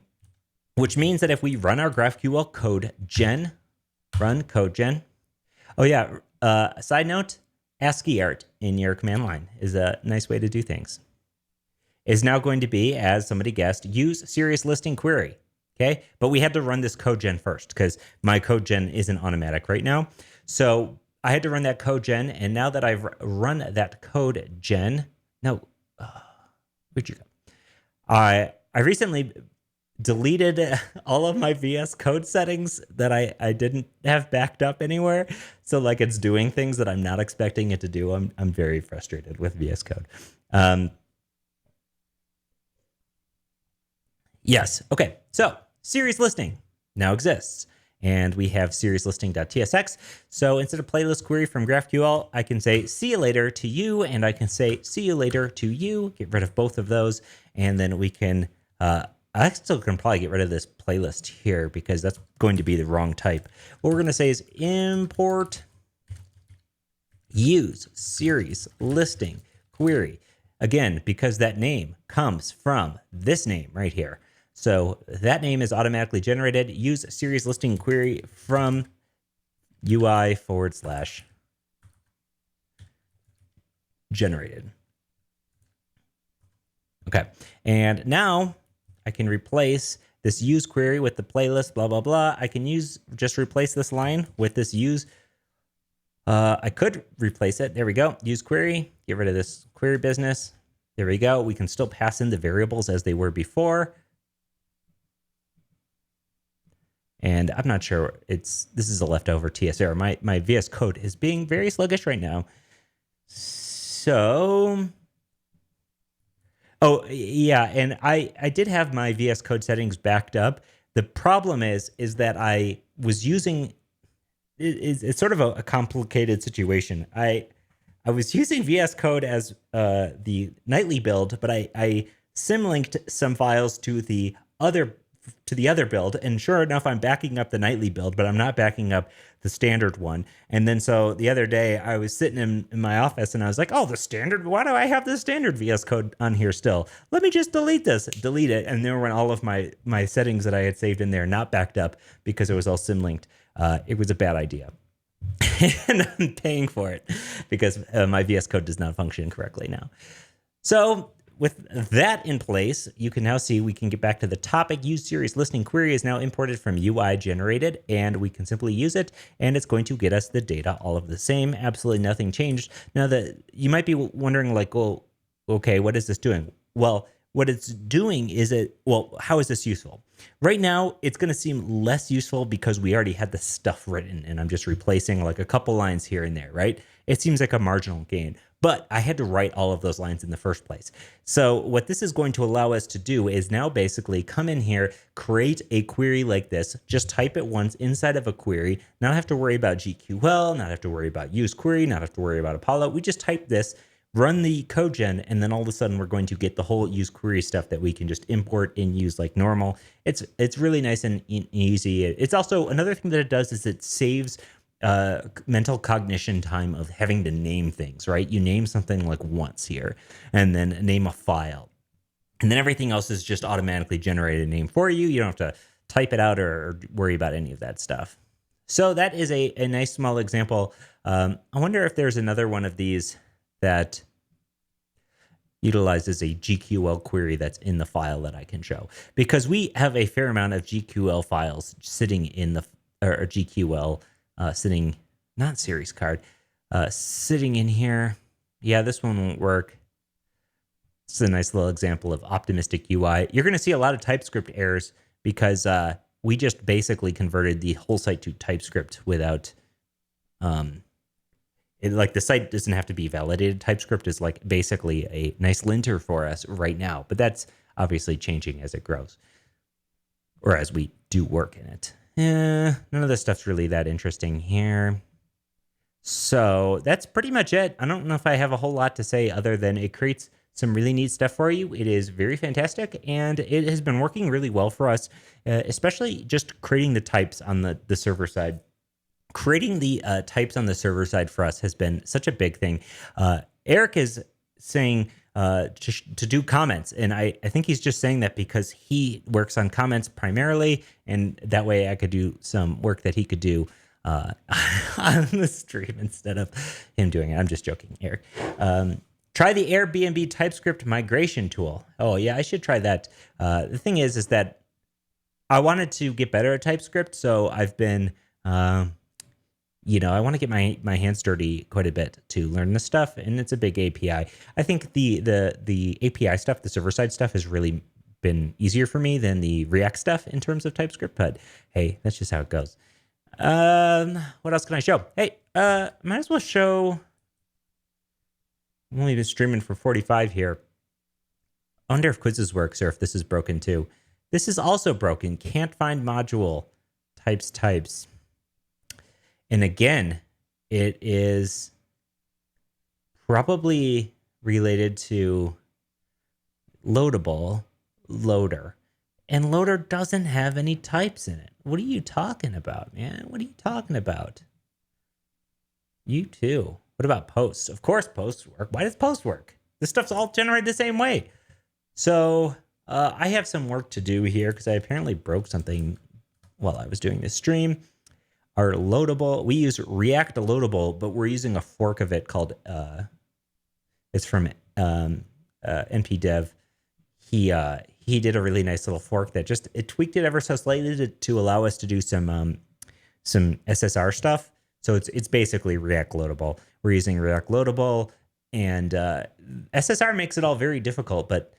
which means that if we run our GraphQL Codegen, run Codegen. Oh yeah, side note, ASCII art in your command line is a nice way to do things. Is now going to be, as somebody guessed, use series listing query. Okay, but we had to run this Codegen first because my Codegen isn't automatic right now. So I had to run that Codegen, and now that I've run that Codegen, where'd you go? I recently deleted all of my VS Code settings that I didn't have backed up anywhere. So like it's doing things that I'm not expecting it to do. I'm very frustrated with VS Code. Yes. Okay. So series listing now exists. And we have series listing.tsx. So instead of playlist query from GraphQL, I can say see you later to you, and I can say see you later to you. Get rid of both of those, and then we can. I still can probably get rid of this playlist here because that's going to be the wrong type. What we're going to say is import use series listing query. Again, because that name comes from this name right here. So that name is automatically generated. Use series listing query from UI/generated. Okay. And now I can replace this use query with the playlist, blah, blah, blah. I can just replace this line with this use. I could replace it. There we go. Use query. Get rid of this query business. There we go. We can still pass in the variables as they were before. And I'm not sure this is a leftover TS error. My VS Code is being very sluggish right now. So, oh yeah, and I did have my VS Code settings backed up. The problem is that I was using it's sort of a complicated situation. I was using VS Code as the nightly build, but I symlinked some files to the other build, and sure enough, I'm backing up the nightly build, but I'm not backing up the standard one. And then so the other day, I was sitting in my office, and I was like, "Oh, the standard? Why do I have the standard VS Code on here still? Let me just delete it." And there went all of my settings that I had saved in there not backed up because it was all symlinked. It was a bad idea. And I'm paying for it because my VS Code does not function correctly now. So with that in place, you can now see we can get back to the topic. Use series listening query is now imported from UI generated, and we can simply use it, and it's going to get us the data all of the same. Absolutely nothing changed. Now that you might be wondering, like, well, okay, what is this doing? Well, what it's doing is how is this useful? Right now, it's going to seem less useful because we already had the stuff written, and I'm just replacing like a couple lines here and there, right? It seems like a marginal gain, but I had to write all of those lines in the first place. So what this is going to allow us to do is now basically come in here, create a query like this, just type it once inside of a query, not have to worry about GQL, not have to worry about use query, not have to worry about Apollo. We just type this, run the Codegen, and then all of a sudden we're going to get the whole use query stuff that we can just import and use like normal. It's really nice and easy. It's also another thing that it does is it saves mental cognition time of having to name things, right? You name something like once here and then name a file. And then everything else is just automatically generated a name for you. You don't have to type it out or worry about any of that stuff. So that is a nice small example. I wonder if there's another one of these that utilizes a GQL query that's in the file that I can show, because we have a fair amount of GQL files sitting in the or GQL sitting, not series card, sitting in here. Yeah, this one won't work. This is a nice little example of optimistic UI. You're going to see a lot of TypeScript errors because we just basically converted the whole site to TypeScript without like the site doesn't have to be validated. TypeScript is like basically a nice linter for us right now, but that's obviously changing as it grows or as we do work in it. None of this stuff's really that interesting here. So that's pretty much it. I don't know if I have a whole lot to say other than it creates some really neat stuff for you. It is very fantastic, and it has been working really well for us, especially just creating the types on the server side. Creating the types on the server side for us has been such a big thing. Eric is saying to do comments, and I think he's just saying that because he works on comments primarily, and that way I could do some work that he could do on the stream instead of him doing it. I'm just joking, Eric. Try the Airbnb TypeScript migration tool. Oh yeah, I should try that. The thing is that I wanted to get better at TypeScript, so I've been I want to get my hands dirty quite a bit to learn this stuff, and it's a big API. I think the API stuff, the server-side stuff, has really been easier for me than the React stuff in terms of TypeScript, but hey, that's just how it goes. What else can I show? Hey, might as well show... I've only been streaming for 45 here. I wonder if quizzes works or if this is broken too. This is also broken. Can't find module. Types. And again, it is probably related to Loadable, loader. And loader doesn't have any types in it. What are you talking about, man? What are you talking about? You too. What about posts? Of course posts work. Why does post work? This stuff's all generated the same way. So I have some work to do here because I apparently broke something while I was doing this stream. Our loadable, we use React Loadable, but we're using a fork of it called, it's from npdev. He did a really nice little fork that it tweaked it ever so slightly to allow us to do some SSR stuff. So it's basically React Loadable. We're using React Loadable, and SSR makes it all very difficult, but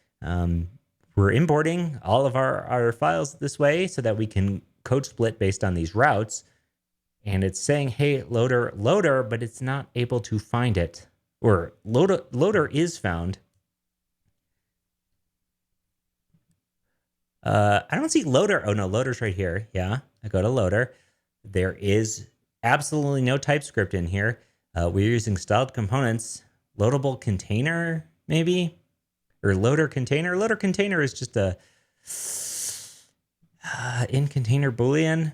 we're importing all of our files this way so that we can code split based on these routes. And it's saying, hey, loader, loader, but it's not able to find it. Or loader is found. I don't see loader. Oh, no, loader's right here. Yeah, I go to loader. There is absolutely no TypeScript in here. We're using styled components. Loadable container, maybe? Or loader container. Loader container is just a in container Boolean.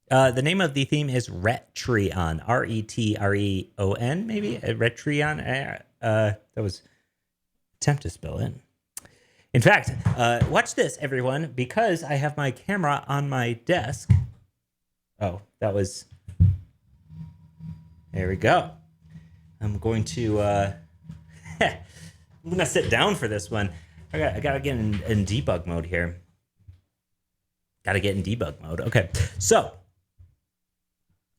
The name of the theme is Retreon. R-E-T-R-E-O-N, maybe? Retreon. That was attempt to spell it. In fact, watch this, everyone, because I have my camera on my desk. Oh, that was... There we go. I'm going to... I'm going to sit down for this one. I got to get in debug mode here. Got to get in debug mode. Okay, so...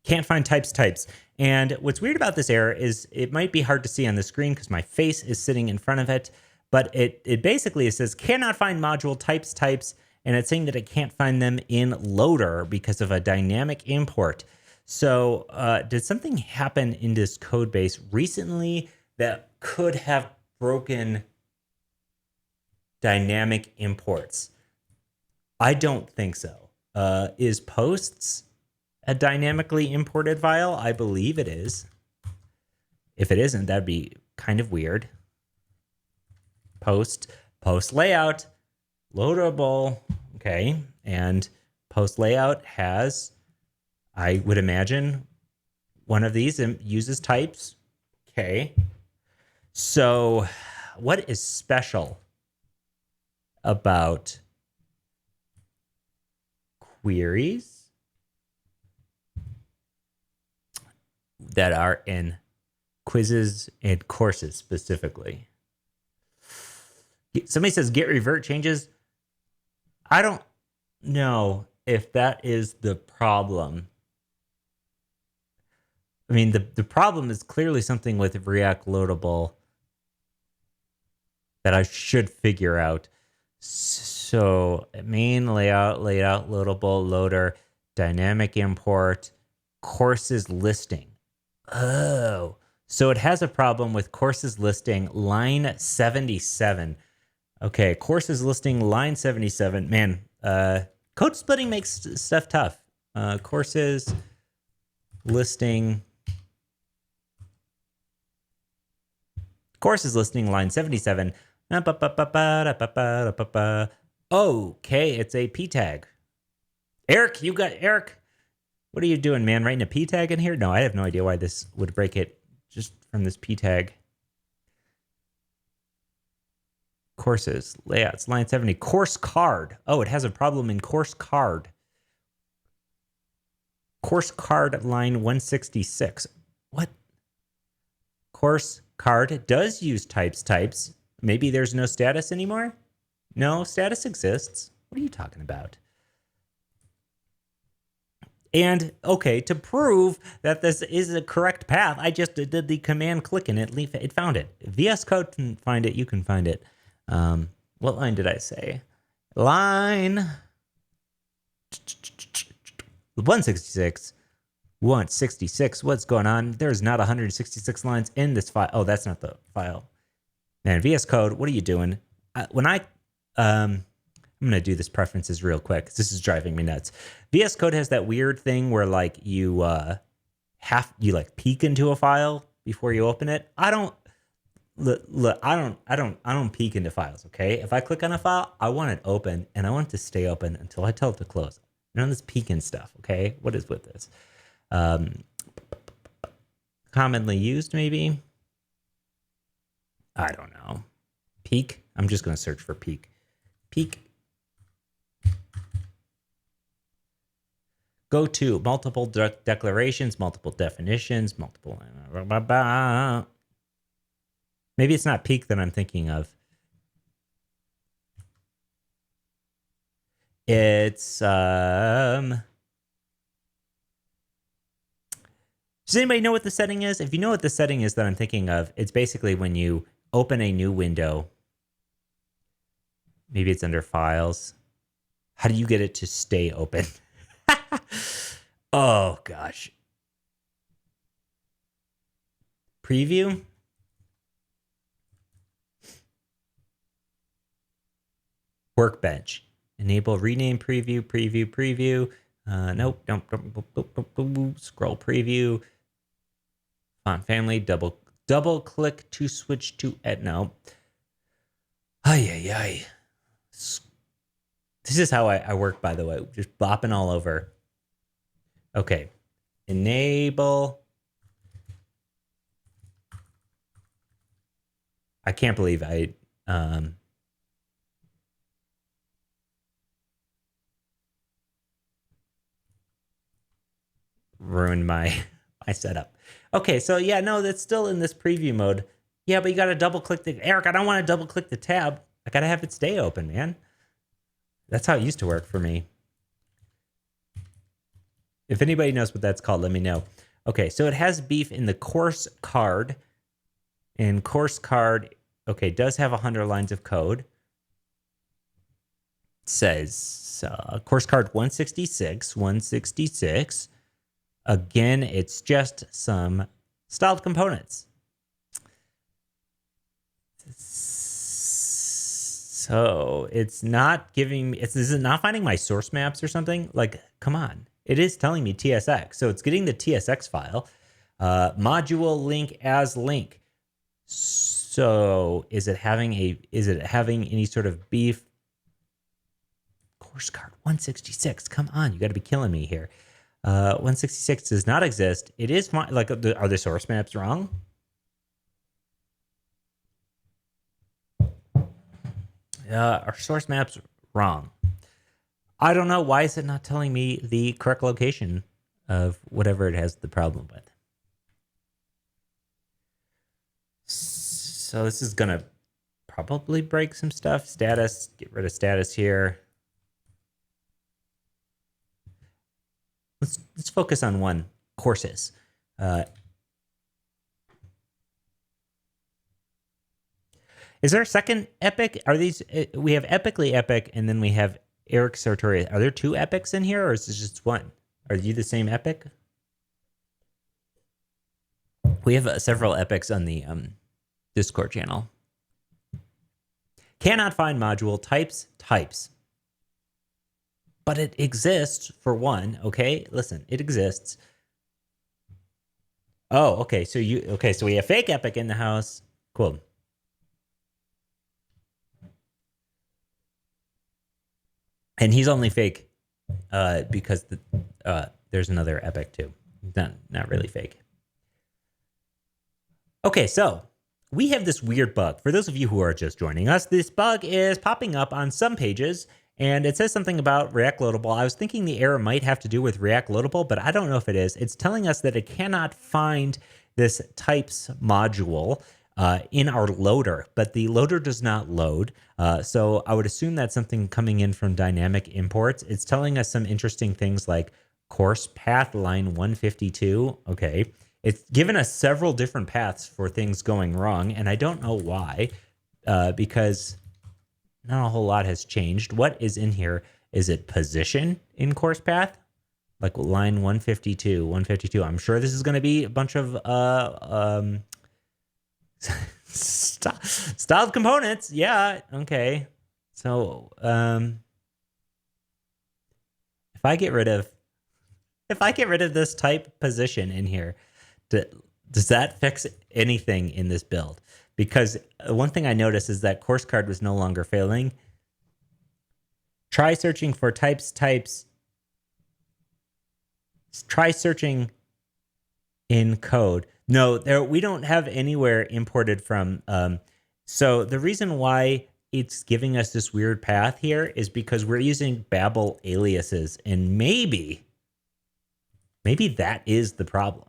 Can't find types. And what's weird about this error is it might be hard to see on the screen because my face is sitting in front of it. But it basically says cannot find module types, and it's saying that it can't find them in loader because of a dynamic import. So did something happen in this code base recently that could have broken dynamic imports? I don't think so. Is posts a dynamically imported file? I believe it is. If it isn't, that'd be kind of weird. Post layout, loadable, okay, and post layout has, I would imagine, one of these uses types, okay. So what is special about queries that are in quizzes and courses specifically? Somebody says get revert changes. I don't know if that is the problem. I mean, the problem is clearly something with React Loadable that I should figure out. So main layout, loadable, loader, dynamic import, courses listing. Oh, so it has a problem with courses listing line 77. Okay, courses listing line 77. Man, code splitting makes stuff tough. Courses listing line 77. Okay, it's a p tag. Eric, what are you doing, man? Writing a p tag in here? No, I have no idea why this would break it just from this p tag. Courses, layouts, line 70, course card. Oh, it has a problem in course card. Course card line 166. What? Course card does use types. Maybe there's no status anymore? No, status exists. What are you talking about? And, okay, to prove that this is a correct path, I just did the command click and it found it. VS Code can find it, you can find it. What line did I say? Line 166. 166. What's going on? There's not 166 lines in this file. Oh, that's not the file. Man, VS Code, what are you doing? I'm going to do this preferences real quick. This is driving me nuts. VS Code has that weird thing where like you like peek into a file before you open it. I don't peek into files, okay? If I click on a file, I want it open and I want it to stay open until I tell it to close. None of this peeking stuff, okay? What is with this? Commonly used, maybe? I don't know. Peek? I'm just going to search for peek. Peek. Go to multiple declarations, multiple definitions, multiple... Maybe it's not peek that I'm thinking of. It's... Does anybody know what the setting is? If you know what the setting is that I'm thinking of, it's basically when you open a new window Maybe it's under files. How do you get it to stay open? Oh, gosh. Preview. Workbench. Enable rename preview, preview, preview. Nope, don't. Scroll preview. Font family, double click to switch to no. Ay. This is how I work, by the way. Just bopping all over. Okay. Enable. I can't believe I ruined my setup. Okay, so yeah, no, that's still in this preview mode. Yeah, but you got to double click Eric, I don't want to double click the tab. I got to have it stay open, man. That's how it used to work for me. If anybody knows what that's called, let me know. Okay, so it has beef in the course card. And course card, okay, does have 100 lines of code. It says course card 166. Again, it's just some styled components. So it's not giving me, is it not finding my source maps or something? Like, come on. It is telling me TSX. So it's getting the TSX file. Module link as link. So is it having any sort of beef? Course card 166. Come on, you got to be killing me here. 166 does not exist. It is like, are the source maps wrong? Are source maps wrong? I don't know. Why is it not telling me the correct location of whatever it has the problem with? So this is going to probably break some stuff. Status, get rid of status here. Let's focus on one, courses. Is there a second epic? Are these, we have epically epic and then we have Eric Sartori. Are there two epics in here or is this just one? Are you the same epic? We have several epics on the Discord channel. Cannot find module types. But it exists for one, okay? Listen, it exists. Oh, okay. So so we have fake epic in the house. Cool. And he's only fake because there's another epic too. Not really fake. Okay, so we have this weird bug. For those of you who are just joining us, this bug is popping up on some pages, and it says something about React Loadable. I was thinking the error might have to do with React Loadable, but I don't know if it is. It's telling us that it cannot find this types module in our loader, but the loader does not load. So I would assume that's something coming in from dynamic imports. It's telling us some interesting things like course path line 152. Okay. It's given us several different paths for things going wrong, and I don't know why, because not a whole lot has changed. What is in here? Is it position in course path? Like line 152. I'm sure this is going to be a bunch of styled components. Yeah, okay. So if I get rid of this type position in here, does that fix anything in this build? Because one thing I noticed is that course card was no longer failing. Try searching for types. Try searching in code. No, we don't have anywhere imported from. So the reason why it's giving us this weird path here is because we're using Babel aliases, and maybe that is the problem.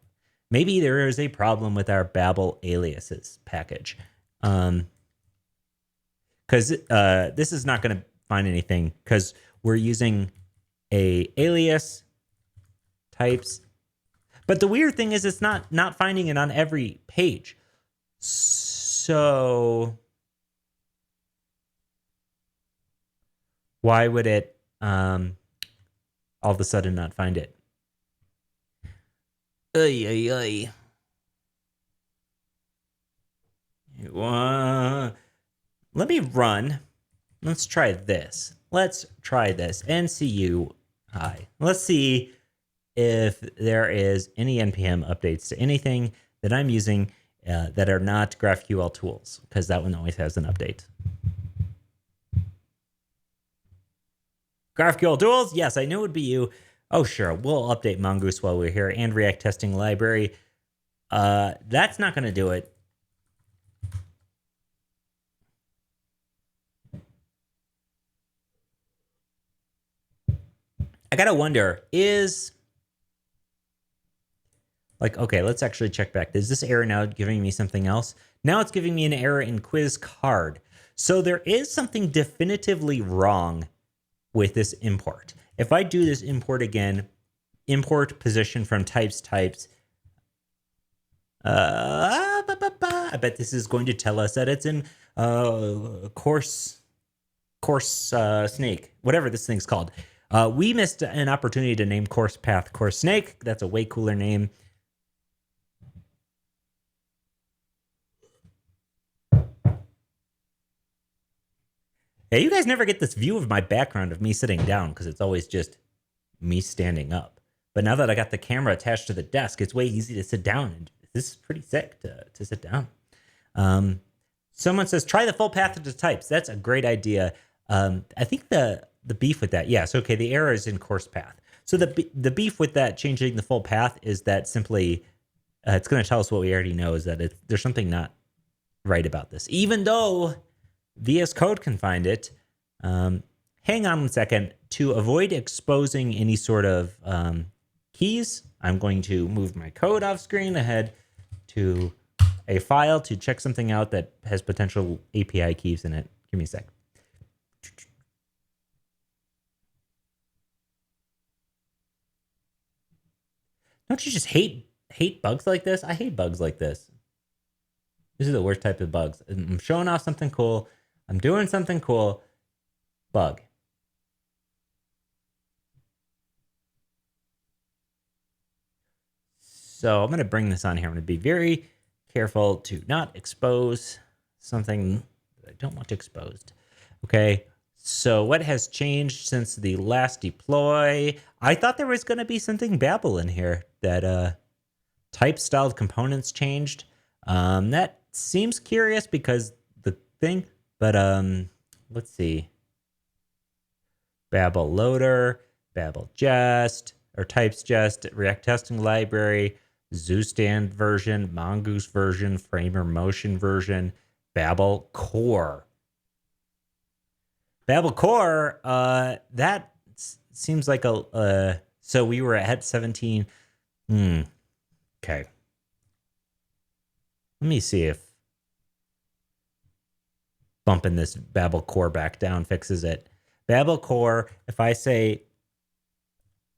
Maybe there is a problem with our Babel aliases package. Because this is not going to find anything because we're using a alias types. But the weird thing is it's not finding it on every page. So Why would it all of a sudden not find it? Ay, ay, ay. Let me run. Let's try this. Let's try this. NCU hi. Let's see if there is any NPM updates to anything that I'm using that are not GraphQL tools, because that one always has an update. GraphQL tools? Yes, I knew it would be you. Oh, sure. We'll update Mongoose while we're here and React testing library. That's not going to do it. I got to wonder, is... Like, okay, let's actually check back. Is this error now giving me something else? Now it's giving me an error in quiz card. So there is something definitively wrong with this import. If I do this import again, import position from types, I bet this is going to tell us that it's in course snake, whatever this thing's called. We missed an opportunity to name course path course snake. That's a way cooler name. Hey, you guys never get this view of my background of me sitting down because it's always just me standing up. But now that I got the camera attached to the desk, it's way easy to sit down. And this is pretty sick to sit down. Someone says, try the full path into types. That's a great idea. I think the beef with that, yes, okay, the error is in course path. So the beef with that changing the full path is that simply it's going to tell us what we already know, is that there's something not right about this. Even though VS Code can find it. Hang on 1 second. To avoid exposing any sort of keys, I'm going to move my code off screen ahead to a file to check something out that has potential API keys in it. Give me a sec. Don't you just hate bugs like this? I hate bugs like this. This is the worst type of bugs. I'm showing off something cool. I'm doing something cool. Bug. So I'm going to bring this on here. I'm going to be very careful to not expose something that I don't want exposed. Okay. So what has changed since the last deploy? I thought there was going to be something Babel in here, that type styled components changed. That seems curious because the thing, but let's see. Babel loader, Babel jest, or types jest, React testing library, ZooStand version, Mongoose version, Framer motion version, Babel core. Babel core, that seems like a, so we were at 17. Okay. Let me see if bumping this Babel core back down fixes it. Babel core, if I say,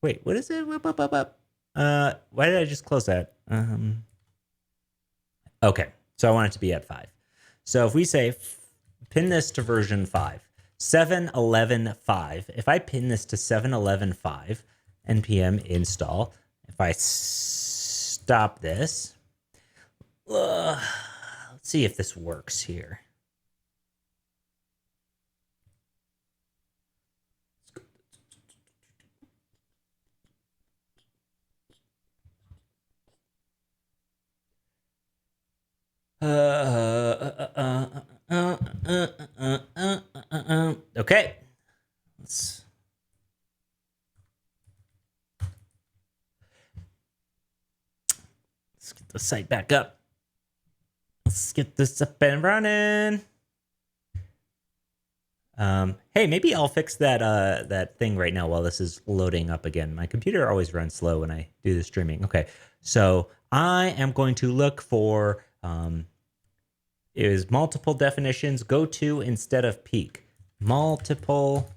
wait, what is it? Why did I just close that? Okay, so I want it to be at 5. So if we say pin this to version 5, 7.11.5, if I pin this to 7.11.5, npm install, if I stop this, let's see if this works here. Okay. Let's get the site back up. Let's get this up and running. Hey, maybe I'll fix that that thing right now while this is loading up again. My computer always runs slow when I do the streaming. Okay, so I am going to look for is multiple definitions, go to instead of peak. Multiple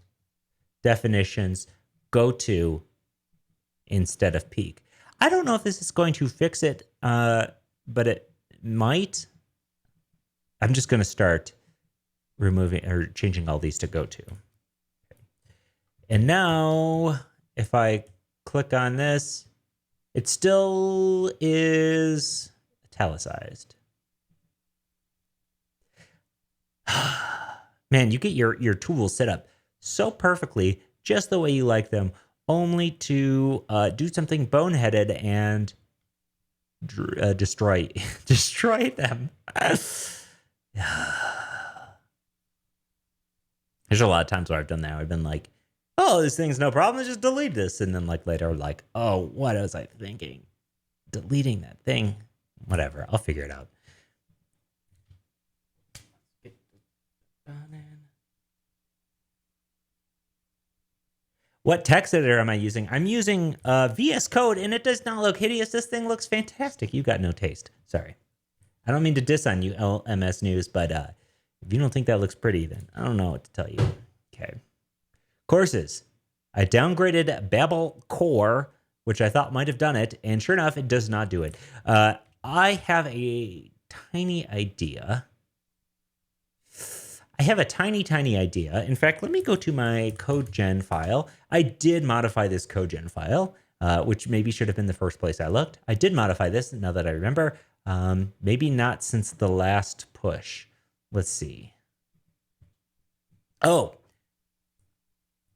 definitions, go to instead of peak. I don't know if this is going to fix it, but it might. I'm just going to start removing or changing all these to go to. Okay. And now if I click on this, it still is italicized. Man, you get your tools set up so perfectly, just the way you like them, only to do something boneheaded and destroy them. There's a lot of times where I've done that. I've been like, oh, this thing's no problem. Just delete this. And then like later, like, oh, what was I thinking? Deleting that thing. Whatever. I'll figure it out. What text editor am I using? I'm using VS Code, and it does not look hideous. This thing looks fantastic. You got no taste. Sorry. I don't mean to diss on you, LMS News, but if you don't think that looks pretty, then I don't know what to tell you. Okay. Courses. I downgraded Babel Core, which I thought might have done it, and sure enough, it does not do it. I have a tiny idea. Tiny idea. In fact, let me go to my Codegen file. I did modify this Codegen file, which maybe should have been the first place I looked. I did modify this, now that I remember. Maybe not since the last push. Let's see. Oh,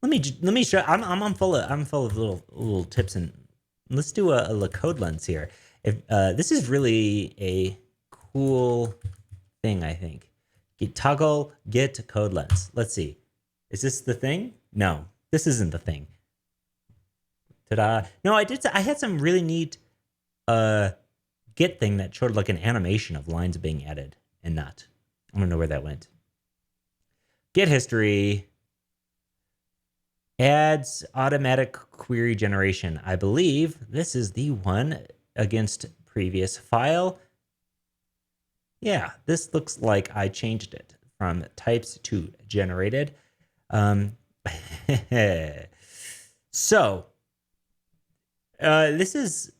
let me show. I'm full of little tips, and let's do a code lens here. If this is really a cool thing, I think. Toggle get code lens. Let's see. Is this the thing? No, this isn't the thing. Ta-da. No, I had some really neat get thing that showed like an animation of lines being added and not. I don't know where that went. Get history. Adds automatic query generation. I believe this is the one against previous file. Yeah, this looks like I changed it from types to generated. So this is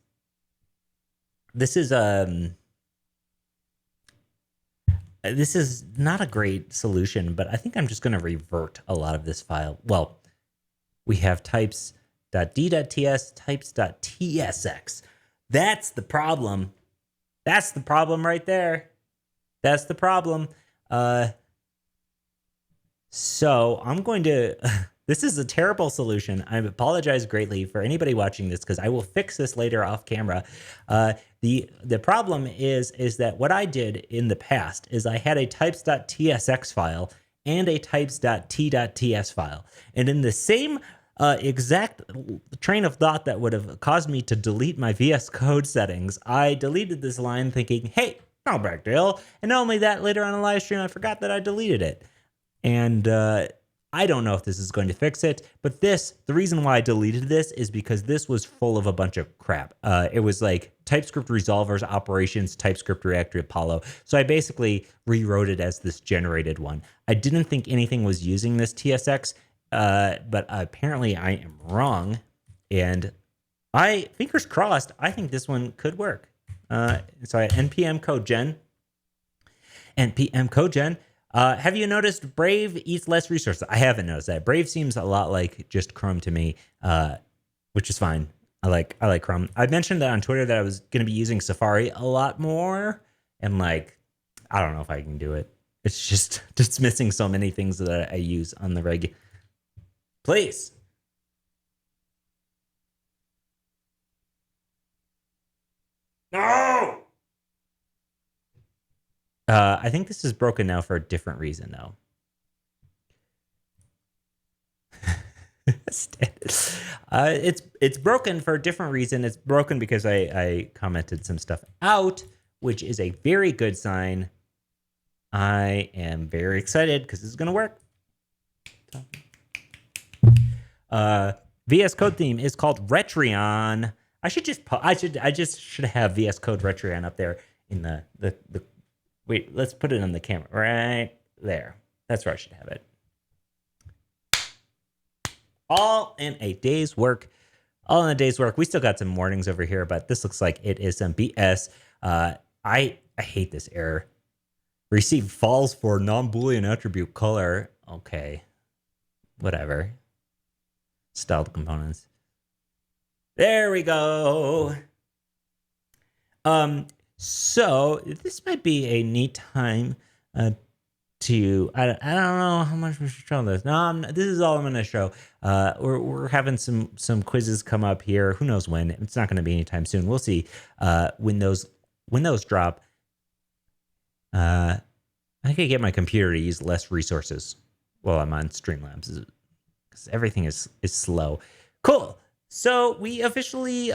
not a great solution, but I think I'm just going to revert a lot of this file. Well, we have types.d.ts, types.tsx. That's the problem. That's the problem right there. That's the problem. So I'm going to, this is a terrible solution. I apologize greatly for anybody watching this because I will fix this later off camera. The problem is that what I did in the past is I had a types.tsx file and a types.t.ts file. And in the same exact train of thought that would have caused me to delete my VS Code settings, I deleted this line thinking, hey, no big deal. And not only that, later on in the live stream, I forgot that I deleted it. And I don't know if this is going to fix it, but the reason why I deleted this is because this was full of a bunch of crap. It was like TypeScript resolvers, operations, TypeScript Reactor Apollo. So I basically rewrote it as this generated one. I didn't think anything was using this TSX, but apparently I am wrong. And fingers crossed, I think this one could work. So I npm codegen. Have you noticed Brave eats less resources? I haven't noticed that. Brave seems a lot like just Chrome to me, which is fine. I like Chrome. I mentioned that on Twitter that I was going to be using Safari a lot more, and like, I don't know if I can do it. It's just missing so many things that I use on the reg. Please. No! I think this is broken now for a different reason, though. It's broken for a different reason. It's broken because I commented some stuff out, which is a very good sign. I am very excited because this is going to work. VS Code theme is called Retreon. I just should have VS Code Retreon up there in the wait, let's put it on the camera right there. That's where I should have it. All in a day's work. All in a day's work. We still got some warnings over here, but this looks like it is some BS. I hate this error. Receive false for non-Boolean attribute color. Okay. Whatever. Styled components. There we go. So this might be a neat time to I don't know how much we should show this. No, this is all I'm going to show. We're having some quizzes come up here. Who knows when? It's not going to be anytime soon. We'll see. When those drop. I could get my computer to use less resources while I'm on Streamlabs because everything is slow. Cool. So we officially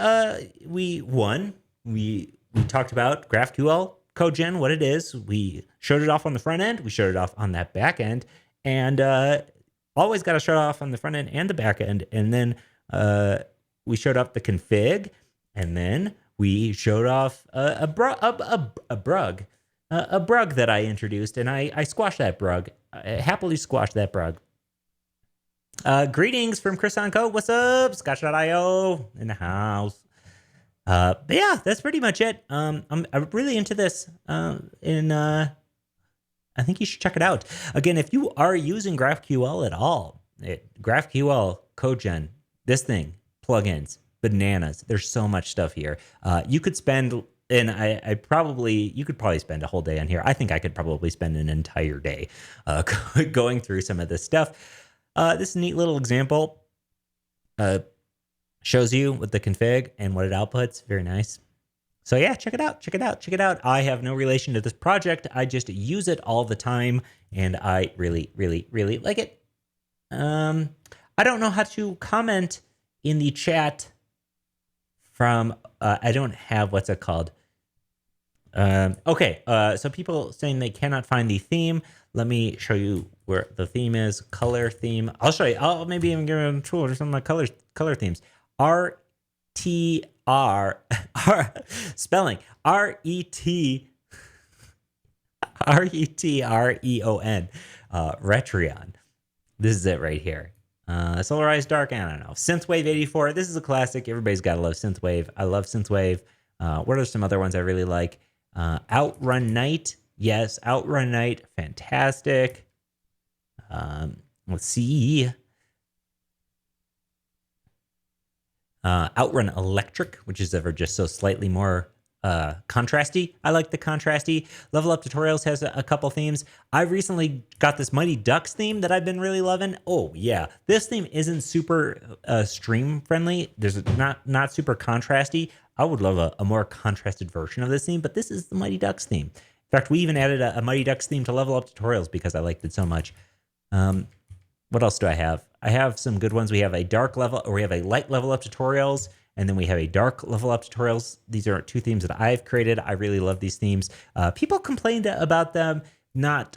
we won. We talked about GraphQL Codegen, what it is. We showed it off on the front end. We showed it off on that back end, and always got to show it off on the front end and the back end. And then we showed off the config, and then we showed off a brug that I introduced, and I squashed that brug. I happily squashed that brug. Greetings from Chris on Code. What's up? Scotch.io in the house. But yeah, that's pretty much it. I'm really into this. And I think you should check it out. Again, if you are using GraphQL at all, GraphQL Codegen, this thing, plugins, bananas. There's so much stuff here. You could spend, and you could probably spend a whole day on here. I think I could probably spend an entire day going through some of this stuff. This is a neat little example. Shows you with the config and what it outputs. Very nice. So yeah, check it out. Check it out. Check it out. I have no relation to this project. I just use it all the time, and I really, really, really like it. I don't know how to comment in the chat from. I don't have what's it called. Okay. So people saying they cannot find the theme. Let me show you where the theme is. Color theme. I'll show you. I'll maybe even give them a tool or some of my color themes. Spelling Retreon. Retreon. This is it right here. Solarized Dark. I don't know. Synthwave 84. This is a classic. Everybody's got to love Synthwave. I love Synthwave. What are some other ones I really like? Outrun Night. Yes, Outrun Night. Fantastic. Let's see. Outrun Electric, which is ever just so slightly more contrasty. I like the contrasty. Level Up Tutorials has a couple themes. I recently got this Mighty Ducks theme that I've been really loving. Oh yeah, this theme isn't super stream friendly. There's not super contrasty. I would love a more contrasted version of this theme, but this is the Mighty Ducks theme. In fact, we even added a Mighty Ducks theme to Level Up Tutorials because I liked it so much. What else do I have? I have some good ones. We have a dark level, or we have a light Level Up Tutorials, and then we have a dark Level Up Tutorials. These are two themes that I've created. I really love these themes. People complained about them not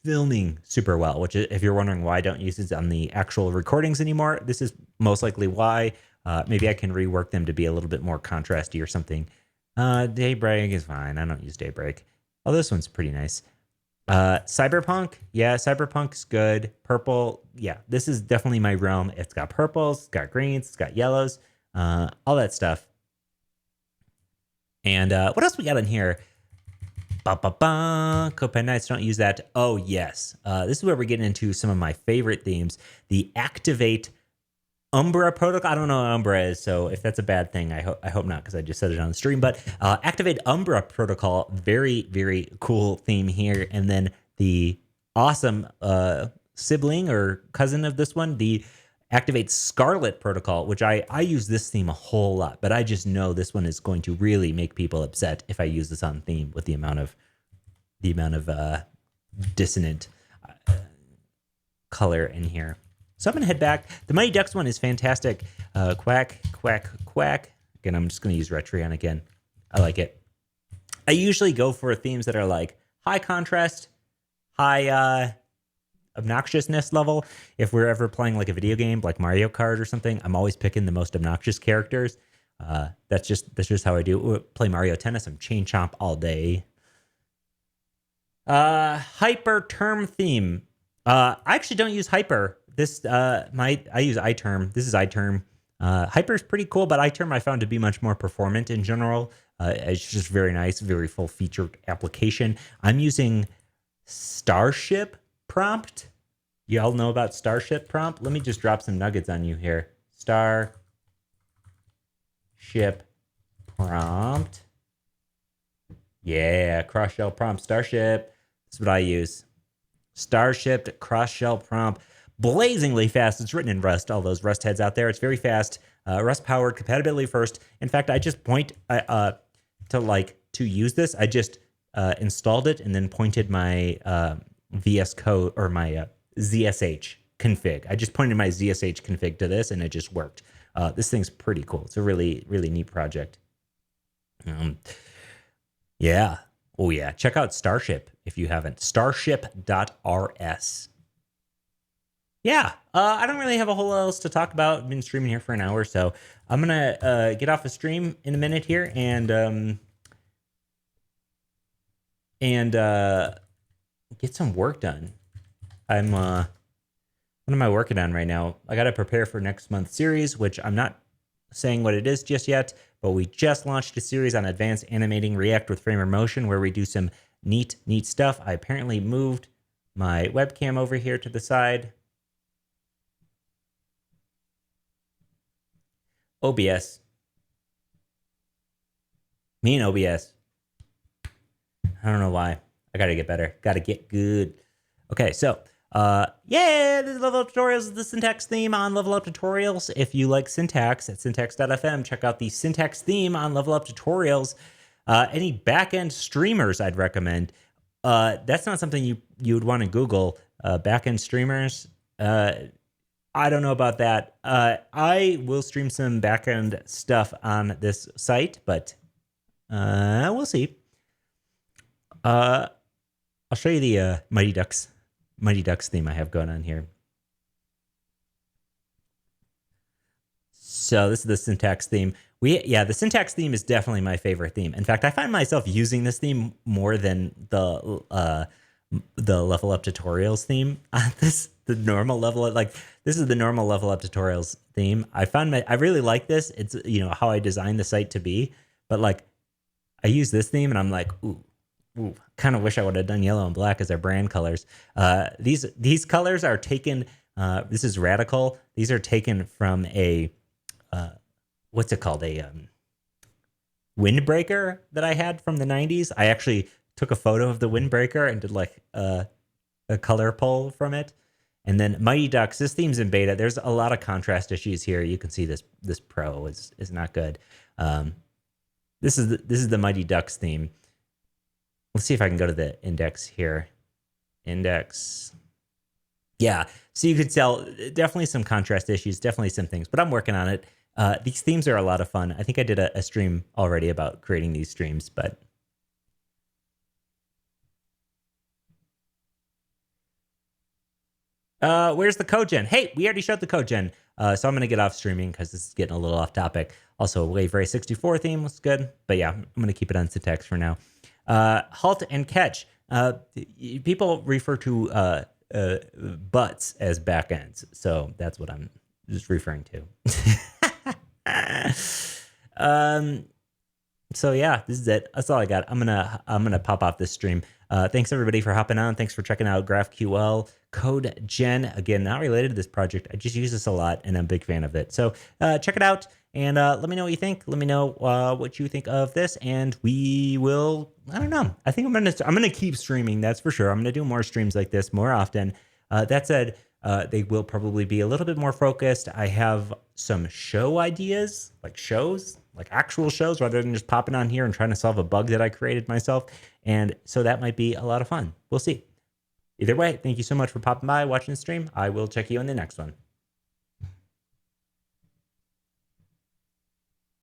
filming super well, which, if you're wondering why I don't use it on the actual recordings anymore, this is most likely why. Maybe I can rework them to be a little bit more contrasty or something. Daybreak is fine. I don't use Daybreak. Oh, this one's pretty nice. Cyberpunk, yeah, Cyberpunk's good. Purple, yeah, this is definitely my realm. It's got purples, it's got greens, it's got yellows, all that stuff. And what else we got in here? Copen Nights, don't use that. Oh yes, this is where we're getting into some of my favorite themes. The Activate Umbra protocol. I don't know what Umbra is, so if that's a bad thing, I hope not, because I just said it on the stream. But Activate Umbra protocol, very, very cool theme here. And then the awesome sibling or cousin of this one, the Activate Scarlet protocol, which I use this theme a whole lot, but I just know this one is going to really make people upset if I use this on theme with the amount of dissonant color in here. So I'm going to head back. The Mighty Ducks one is fantastic. Quack, quack, quack. Again, I'm just going to use Retreon again. I like it. I usually go for themes that are like high contrast, high obnoxiousness level. If we're ever playing like a video game, like Mario Kart or something, I'm always picking the most obnoxious characters. That's just how I do it. Play Mario Tennis, I'm Chain Chomp all day. Hyper term theme. I actually don't use hyper. This I use iTerm. This is iTerm. Hyper is pretty cool, but iTerm I found to be much more performant in general. It's just very nice, very full featured application. I'm using Starship prompt. Y'all know about Starship prompt? Let me just drop some nuggets on you here. Starship prompt. Yeah, cross shell prompt. Starship. That's what I use. Starship cross shell prompt. Blazingly fast. It's written in Rust. All those Rust heads out there. It's very fast. Rust powered. Compatibility first. In fact, I just to use this. I just installed it and then pointed my VS Code or my ZSH config. I just pointed my ZSH config to this and it just worked. This thing's pretty cool. It's a really, really neat project. Yeah. Oh, yeah. Check out Starship if you haven't. Starship.rs. Yeah. I don't really have a whole lot else to talk about. I've been streaming here for an hour, so I'm going to get off the stream in a minute here and get some work done. What am I working on right now? I got to prepare for next month's series, which I'm not saying what it is just yet, but we just launched a series on advanced animating React with Framer Motion where we do some neat stuff. I apparently moved my webcam over here to the side. OBS. Me and OBS. I don't know why. I got to get better. Got to get good. Okay, so yeah, this is Level Up Tutorials, the syntax theme on Level Up Tutorials. If you like syntax at syntax.fm, check out the syntax theme on Level Up Tutorials. Any backend streamers I'd recommend. That's not something you would want to Google. Backend streamers. I don't know about that. I will stream some backend stuff on this site, but we'll see. I'll show you the Mighty Ducks theme I have going on here. So this is the syntax theme. The syntax theme is definitely my favorite theme. In fact, I find myself using this theme more than the Level Up Tutorials theme. This is the normal Level Up Tutorials theme. I really like this. It's how I designed the site to be, but like I use this theme and I'm like, ooh, kind of wish I would have done yellow and black as our brand colors. These colors are taken. This is radical. These are taken from a what's it called? A windbreaker that I had from the 90s. I actually took a photo of the windbreaker and did like a color pull from it. And then Mighty Ducks. This theme's in beta. There's a lot of contrast issues here. You can see this pro is not good. This is the Mighty Ducks theme. Let's see if I can go to the index here. Index. Yeah, so you could tell definitely some contrast issues, definitely some things, but I'm working on it. These themes are a lot of fun. I think I did a stream already about creating these streams, but where's the Codegen? Hey, we already showed the Codegen. So I'm going to get off streaming because this is getting a little off topic. Also, Wave Ray 64 theme was good, but yeah, I'm going to keep it on syntax for now. Halt and catch. People refer to butts as backends, so that's what I'm just referring to. So yeah, this is it. That's all I got. I'm gonna pop off this stream. Thanks everybody for hopping on. Thanks for checking out GraphQL Codegen. Again, not related to this project. I just use this a lot, and I'm a big fan of it. So check it out, and let me know what you think. Let me know what you think of this, and we will. I don't know. I think I'm gonna keep streaming. That's for sure. I'm gonna do more streams like this more often. That said, they will probably be a little bit more focused. I have some show ideas, like actual shows, rather than just popping on here and trying to solve a bug that I created myself. And so that might be a lot of fun. We'll see. Either way, thank you so much for popping by, watching the stream. I will check you in the next one.